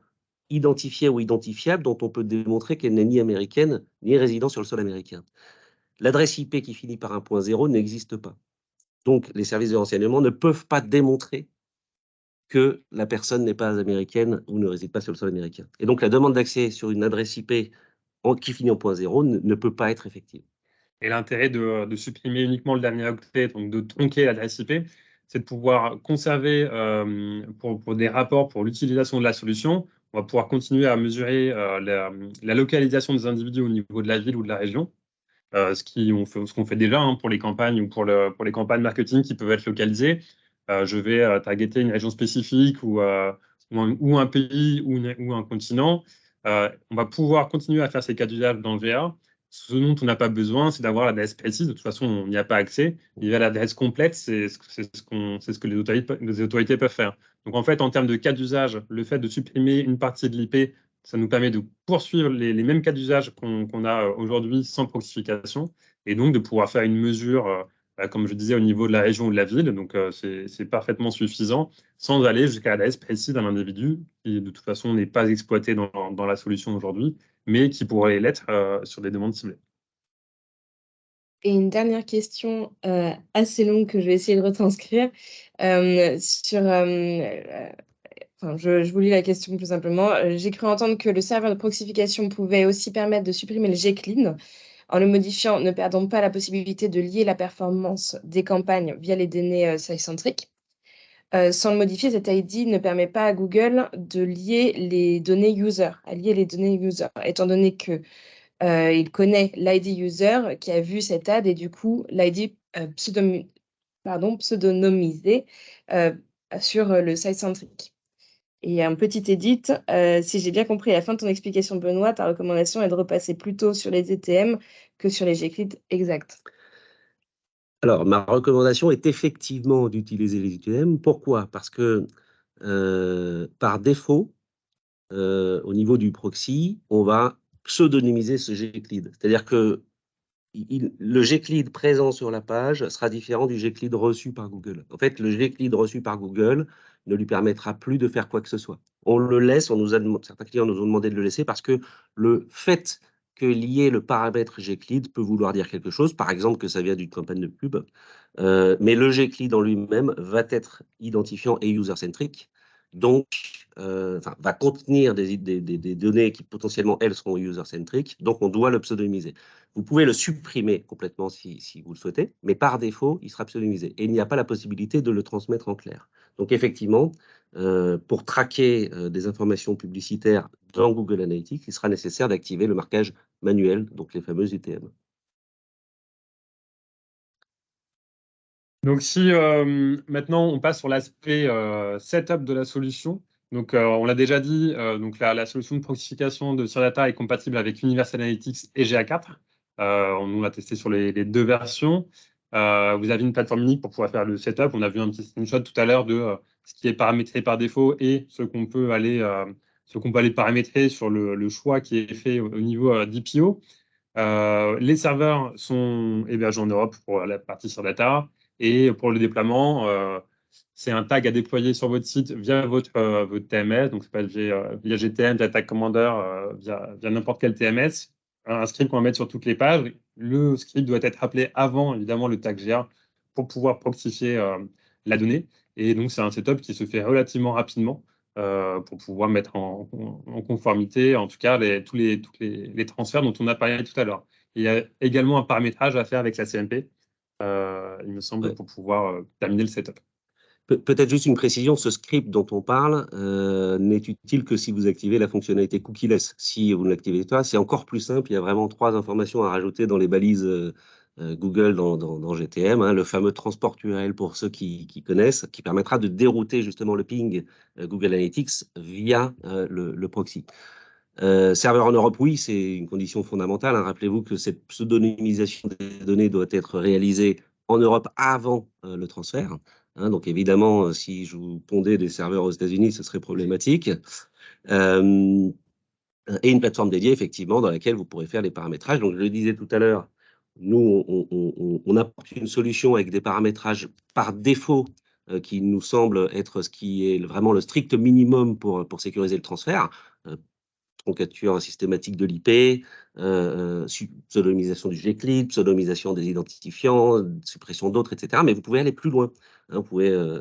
identifiée ou identifiable dont on peut démontrer qu'elle n'est ni américaine ni résident sur le sol américain. L'adresse IP qui finit par un point 0 n'existe pas. Donc, les services de renseignement ne peuvent pas démontrer que la personne n'est pas américaine ou ne réside pas sur le sol américain. Et donc, la demande d'accès sur une adresse IP qui finit en point 0 ne peut pas être effective. Et l'intérêt de supprimer uniquement le dernier octet, donc de tronquer l'adresse IP, c'est de pouvoir conserver pour des rapports, pour l'utilisation de la solution, on va pouvoir continuer à mesurer la localisation des individus au niveau de la ville ou de la région, ce qu'on fait déjà hein, pour les campagnes ou pour les campagnes marketing qui peuvent être localisées. Je vais targeter une région spécifique ou un pays ou un continent. On va pouvoir continuer à faire ces cas d'usage dans le VA. Ce dont on n'a pas besoin, c'est d'avoir l'adresse précise. De toute façon, on n'y a pas accès. Il y a l'adresse complète, c'est ce que les autorités peuvent faire. Donc, en fait, en termes de cas d'usage, le fait de supprimer une partie de l'IP, ça nous permet de poursuivre les mêmes cas d'usage qu'on a aujourd'hui sans proxification et donc de pouvoir faire une mesure, comme je disais, au niveau de la région ou de la ville. Donc, c'est parfaitement suffisant sans aller jusqu'à l'adresse précise d'un individu qui, de toute façon, n'est pas exploité dans la solution aujourd'hui, mais qui pourrait l'être sur des demandes ciblées. Et une dernière question assez longue que je vais essayer de retranscrire sur Enfin, je vous lis la question plus simplement. J'ai cru entendre que le serveur de proxification pouvait aussi permettre de supprimer le gclean. En le modifiant, ne perdons pas la possibilité de lier la performance des campagnes via les données size-centriques. Sans le modifier, cet ID ne permet pas à Google de lier les données user, étant donné que il connaît l'ID user qui a vu cette ad et du coup l'ID pseudonymisé sur le site centrique. Et un petit edit, si j'ai bien compris à la fin de ton explication, Benoît, ta recommandation est de repasser plutôt sur les ETM que sur les gclean exact. Alors, ma recommandation est effectivement d'utiliser les UTM. Pourquoi? Parce que par défaut, au niveau du proxy, on va pseudonymiser ce gclead. C'est-à-dire que le gclead présent sur la page sera différent du gclead reçu par Google. En fait, le gclead reçu par Google ne lui permettra plus de faire quoi que ce soit. On le laisse, certains clients nous ont demandé de le laisser parce que le fait que lier le paramètre gclead peut vouloir dire quelque chose, par exemple que ça vient d'une campagne de pub, mais le gclead en lui-même va être identifiant et user-centric, donc va contenir des données qui potentiellement, elles, seront user-centric, donc on doit le pseudonymiser. Vous pouvez le supprimer complètement si vous le souhaitez, mais par défaut, il sera pseudonymisé. Et il n'y a pas la possibilité de le transmettre en clair. Donc effectivement, pour traquer des informations publicitaires dans Google Analytics, il sera nécessaire d'activer le marquage manuel, donc les fameux UTM. Donc, si maintenant on passe sur l'aspect setup de la solution, donc on l'a déjà dit, donc la solution de proxification de Data est compatible avec Universal Analytics et GA4. On l'a testé sur les deux versions. Vous avez une plateforme unique pour pouvoir faire le setup. On a vu un petit screenshot tout à l'heure de ce qui est paramétré par défaut et ce qu'on peut aller paramétrer sur le choix qui est fait au niveau d'IPO. Les serveurs sont hébergés en Europe pour la partie Data. Et pour le déploiement, c'est un tag à déployer sur votre site via votre TMS. Donc, ça peut être via GTM, via Tag Commander, via n'importe quel TMS. Un script qu'on va mettre sur toutes les pages. Le script doit être appelé avant, évidemment, le tag GA pour pouvoir proxifier la donnée. Et donc, c'est un setup qui se fait relativement rapidement pour pouvoir mettre en conformité, en tout cas, tous les transferts dont on a parlé tout à l'heure. Il y a également un paramétrage à faire avec la CMP. Il me semble, Ouais. pour pouvoir terminer le setup. Peut-être juste une précision, ce script dont on parle n'est utile que si vous activez la fonctionnalité cookieless. Si vous ne l'activez pas, c'est encore plus simple. Il y a vraiment 3 informations à rajouter dans les balises Google dans GTM. Hein, le fameux transport URL pour ceux qui connaissent, qui permettra de dérouter justement le ping Google Analytics via le proxy. Serveur en Europe, oui, c'est une condition fondamentale. Hein. Rappelez-vous que cette pseudonymisation des données doit être réalisée en Europe avant le transfert. Hein, donc évidemment, si je vous pondais des serveurs aux États-Unis, ce serait problématique. Et une plateforme dédiée, effectivement, dans laquelle vous pourrez faire les paramétrages. Donc je le disais tout à l'heure, nous, on apporte une solution avec des paramétrages par défaut qui nous semble être ce qui est vraiment le strict minimum pour sécuriser le transfert. Concature systématique de l'IP, pseudonymisation du gclead, pseudonymisation des identifiants, suppression d'autres, etc. Mais vous pouvez aller plus loin. Hein, vous pouvez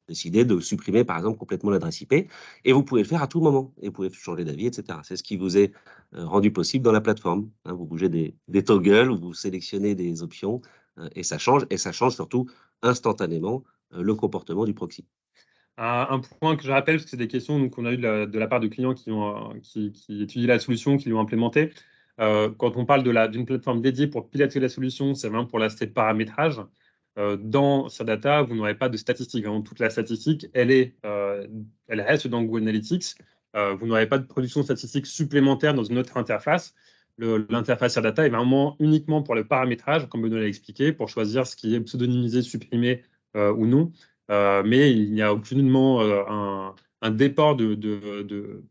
décider de supprimer, par exemple, complètement l'adresse IP, et vous pouvez le faire à tout moment, et vous pouvez changer d'avis, etc. C'est ce qui vous est rendu possible dans la plateforme. Hein, vous bougez des toggles, vous sélectionnez des options, et ça change surtout instantanément le comportement du proxy. Un point que je rappelle, parce que c'est des questions qu'on a eues de la part de clients qui étudient la solution, qui l'ont implémentée. Quand on parle d'une plateforme dédiée pour piloter la solution, c'est vraiment pour l'aspect paramétrage. Dans Data, vous n'aurez pas de statistiques. Vraiment, toute la statistique, elle reste dans Google Analytics. Vous n'aurez pas de production statistique supplémentaire dans une autre interface. L'interface Data est vraiment uniquement pour le paramétrage, comme Benoît l'a expliqué, pour choisir ce qui est pseudonymisé, supprimé ou non. Mais il n'y a aucunement un déport de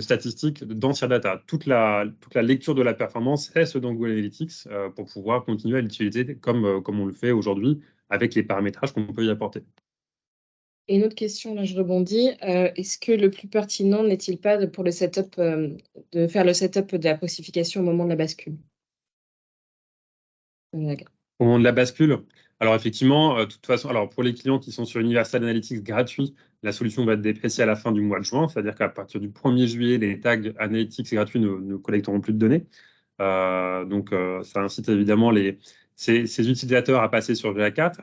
statistiques dans Data. Toute la lecture de la performance reste dans Google Analytics pour pouvoir continuer à l'utiliser comme on le fait aujourd'hui avec les paramétrages qu'on peut y apporter. Et une autre question, là je rebondis. Est-ce que le plus pertinent n'est-il pas pour le setup, de faire le setup de la proxification au moment de la bascule? Au moment de la bascule, Alors effectivement, de toute façon, alors pour les clients qui sont sur Universal Analytics gratuit, la solution va être dépréciée à la fin du mois de juin, c'est-à-dire qu'à partir du 1er juillet, les tags Analytics gratuits ne collecteront plus de données. Donc, ça incite évidemment ces utilisateurs à passer sur GA4.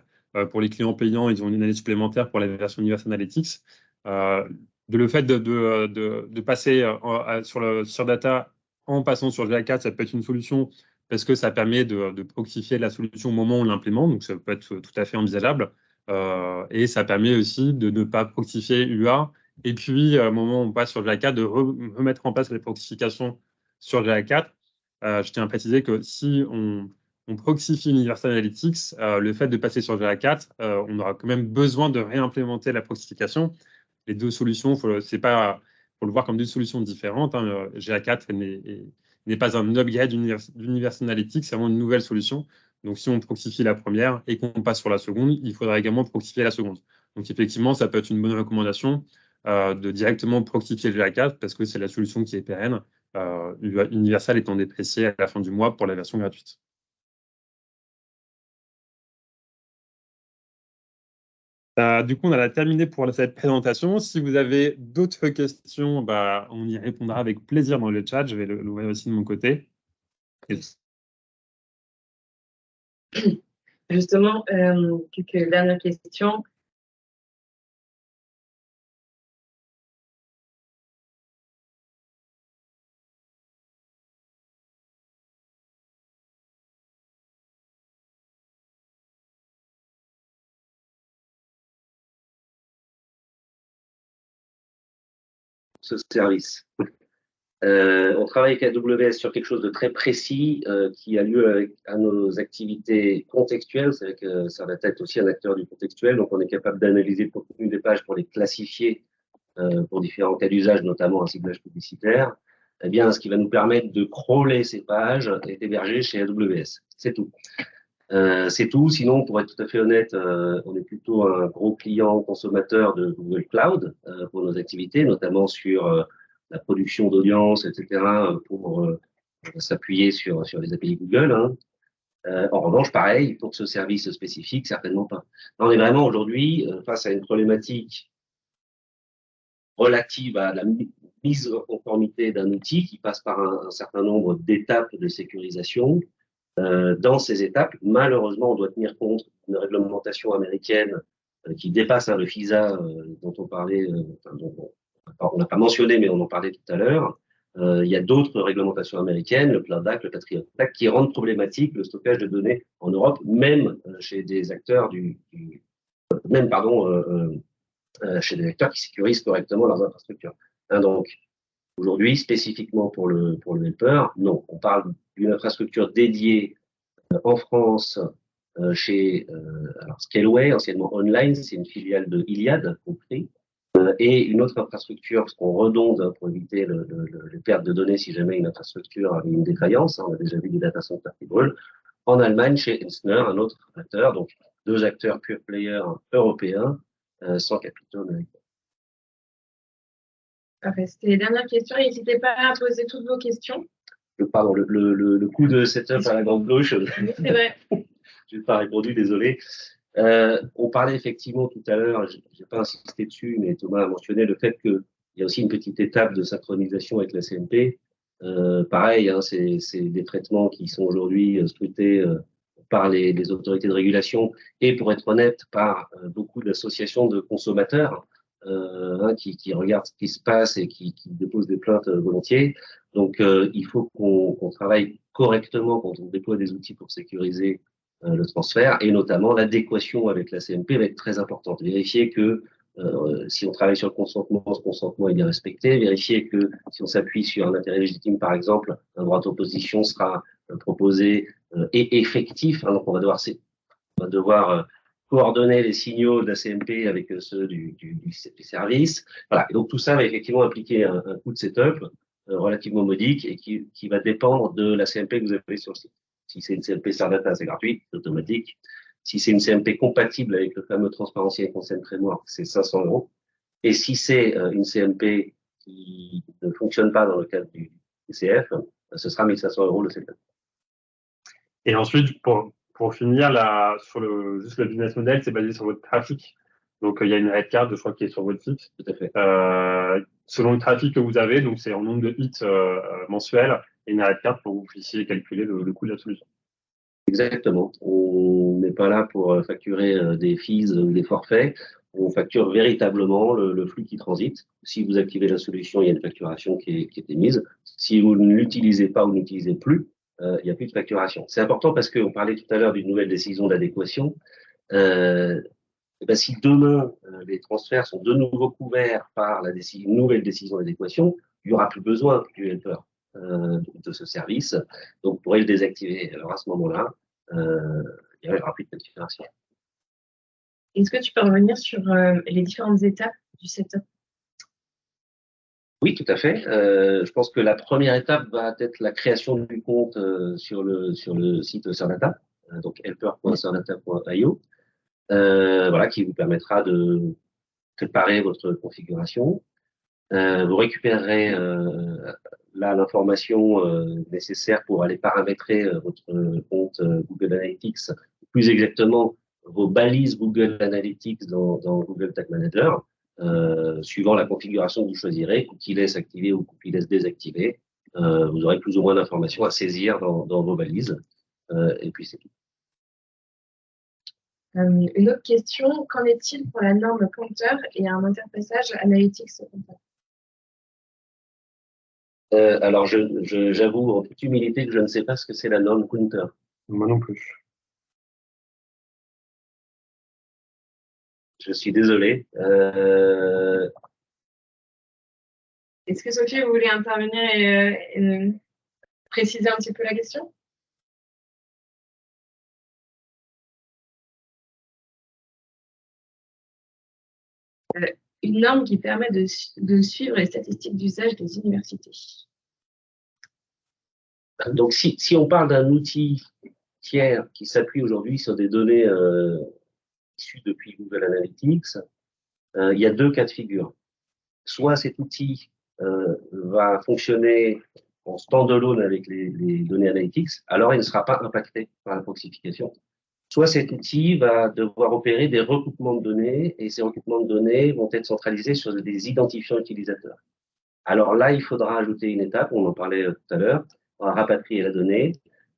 Pour les clients payants, ils ont une année supplémentaire pour la version Universal Analytics. Le fait de passer sur Data en passant sur GA4, ça peut être une solution parce que ça permet de proxifier la solution au moment où on l'implémente, donc ça peut être tout à fait envisageable. Et ça permet aussi de ne pas proxifier UA. Et puis, au moment où on passe sur GA4, de remettre en place les proxifications sur GA4. Je tiens à préciser que si on proxifie Universal Analytics, le fait de passer sur GA4, on aura quand même besoin de réimplémenter la proxification. Les deux solutions, c'est pas, faut le voir comme deux solutions différentes. Hein. GA4 n'est pas un upgrade d'Universal Analytics, c'est vraiment une nouvelle solution. Donc, si on proxifie la première et qu'on passe sur la seconde, il faudra également proxifier la seconde. Donc, effectivement, ça peut être une bonne recommandation de directement proxifier le GA4 parce que c'est la solution qui est pérenne. Universal étant déprécié à la fin du mois pour la version gratuite. Du coup, on a terminé pour cette présentation. Si vous avez d'autres questions, on y répondra avec plaisir dans le chat. Je vais l'ouvrir aussi de mon côté. Justement, quelques dernières questions. Ce service. On travaille avec AWS sur quelque chose de très précis qui a lieu à nos activités contextuelles. C'est vrai que Cerdata est aussi un acteur du contextuel, donc on est capable d'analyser le contenu des pages pour les classifier pour différents cas d'usage, notamment un ciblage publicitaire. Eh bien, ce qui va nous permettre de crawler ces pages est hébergé chez AWS. C'est tout. C'est tout. Sinon, pour être tout à fait honnête, on est plutôt un gros client consommateur de Google Cloud pour nos activités, notamment sur la production d'audience, etc., pour s'appuyer sur les API Google. Hein. En revanche, pareil, pour ce service spécifique, certainement pas. On est vraiment aujourd'hui face à une problématique relative à la mise en conformité d'un outil qui passe par un certain nombre d'étapes de sécurisation. Dans ces étapes, malheureusement, on doit tenir compte d'une réglementation américaine qui dépasse le FISA dont on parlait, on n'a pas mentionné, mais on en parlait tout à l'heure. Il y a d'autres réglementations américaines, le Cloud Act, le Patriot Act, qui rendent problématique le stockage de données en Europe, même chez des acteurs chez des acteurs qui sécurisent correctement leurs infrastructures. Hein, donc, aujourd'hui, spécifiquement pour le helper, non, on parle d'une infrastructure dédiée en France chez Scaleway, anciennement Online, c'est une filiale de Iliad, compris, et une autre infrastructure, parce qu'on redonde pour éviter les pertes de données si jamais une infrastructure avait une défaillance. Hein, on a déjà vu des data centers qui brûlent. En Allemagne, chez Ensner, un autre acteur, donc deux acteurs pure players européens, sans capitaux américains. C'était les dernières questions. N'hésitez pas à poser toutes vos questions. Pardon, le coup de setup à la grande gauche. Oui, c'est vrai. Je n'ai pas répondu, désolé. On parlait effectivement tout à l'heure, je n'ai pas insisté dessus, mais Thomas a mentionné le fait qu'il y a aussi une petite étape de synchronisation avec la CMP. Pareil, hein, c'est des traitements qui sont aujourd'hui scrutés par les autorités de régulation et, pour être honnête, par beaucoup d'associations de consommateurs qui regardent ce qui se passe et qui déposent des plaintes volontiers. Donc, il faut qu'on travaille correctement quand on déploie des outils pour sécuriser le transfert, et notamment l'adéquation avec la CMP va être très importante. Vérifier que si on travaille sur le consentement, ce consentement est bien respecté. Vérifier que si on s'appuie sur un intérêt légitime, par exemple, un droit d'opposition sera proposé et effectif. Hein, donc on va devoir coordonner les signaux de la CMP avec ceux du service. Voilà. Et donc tout ça va effectivement impliquer un coût de setup relativement modique et qui va dépendre de la CMP que vous avez sur le site. Si c'est une CMP Cerdata, c'est gratuit, c'est automatique. Si c'est une CMP compatible avec le fameux Transparency and Consent Framework, c'est 500 €. Et si c'est une CMP qui ne fonctionne pas dans le cadre du CF, ce sera 1 500 € le setup. Et ensuite, pour pour finir, juste le business model, c'est basé sur votre trafic. Donc, il y a une rate card, je crois, qui est sur votre site. Tout à fait. Selon le trafic que vous avez, donc c'est en nombre de hits mensuels, et une rate card pour que vous puissiez calculer le coût de la solution. Exactement. On n'est pas là pour facturer des fees ou des forfaits. On facture véritablement le flux qui transite. Si vous activez la solution, il y a une facturation qui est émise. Si vous ne l'utilisez pas ou n'utilisez plus, il n'y a plus de facturation. C'est important parce qu'on parlait tout à l'heure d'une nouvelle décision d'adéquation. Si demain, les transferts sont de nouveau couverts par la nouvelle décision d'adéquation, il n'y aura plus besoin du helper de ce service. Donc, vous pourrez le désactiver. Alors, à ce moment-là, il n'y aura plus de facturation. Est-ce que tu peux revenir sur les différentes étapes du setup? Oui, tout à fait. Je pense que la première étape va être la création du compte sur le site Serdata, donc helper.serdata.io, voilà, qui vous permettra de préparer votre configuration. Vous récupérerez là l'information nécessaire pour aller paramétrer votre compte Google Analytics, plus exactement vos balises Google Analytics dans Google Tag Manager, suivant la configuration que vous choisirez, cookie-less activé ou cookie-less désactivé. Vous aurez plus ou moins d'informations à saisir dans vos balises, et puis c'est tout. Une autre question, qu'en est-il pour la norme compteur et un interfaçage Analytics compteur? Alors, j'avoue en toute humilité que je ne sais pas ce que c'est la norme counter. Moi non plus. Je suis désolé. Est-ce que Sophie, vous voulez intervenir et préciser un petit peu la question? Une norme qui permet de suivre les statistiques d'usage des universités. Donc, si on parle d'un outil tiers qui s'appuie aujourd'hui sur des données issues depuis Google Analytics, il y a deux cas de figure. Soit cet outil va fonctionner en standalone avec les données Analytics, alors il ne sera pas impacté par la proxification. Soit cet outil va devoir opérer des recoupements de données, et ces recoupements de données vont être centralisés sur des identifiants utilisateurs. Alors là, il faudra ajouter une étape, on en parlait tout à l'heure, on va rapatrier la donnée,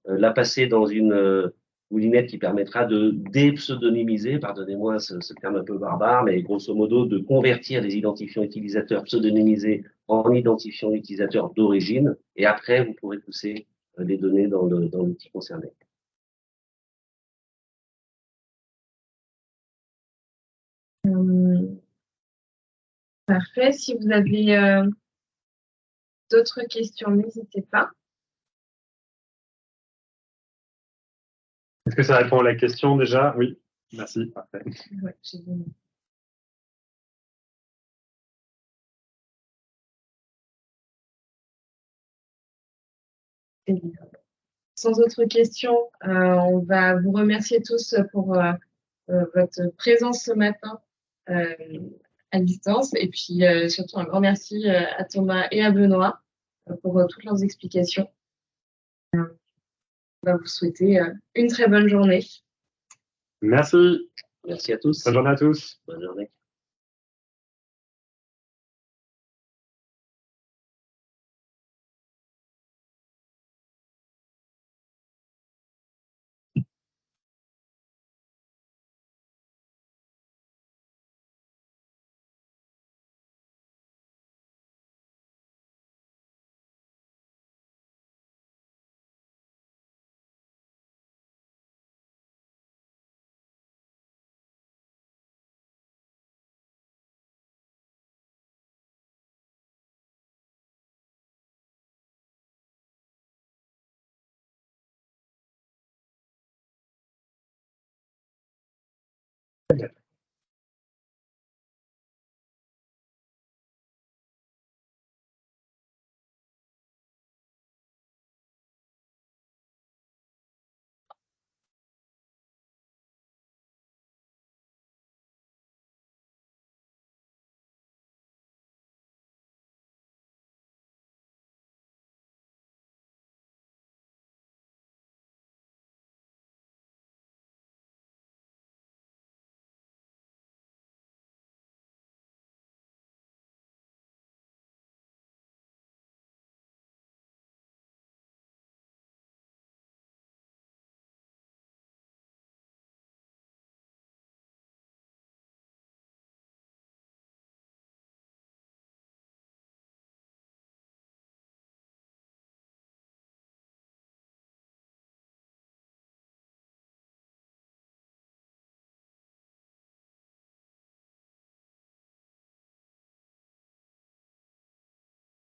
la passer dans une moulinette qui permettra de dépseudonymiser, pardonnez-moi ce terme un peu barbare, mais grosso modo de convertir les identifiants utilisateurs pseudonymisés en identifiants utilisateurs d'origine, et après vous pourrez pousser les données dans l'outil concerné. Parfait. Si vous avez d'autres questions, n'hésitez pas. Est-ce que ça répond à la question déjà? Oui, merci. Parfait. Ouais, j'ai vu. Sans autre question, on va vous remercier tous pour votre présence ce matin à distance. Et puis surtout un grand merci à Thomas et à Benoît pour toutes leurs explications. On va vous souhaiter une très bonne journée. Merci. Merci à tous. Bonne journée à tous. Bonne journée.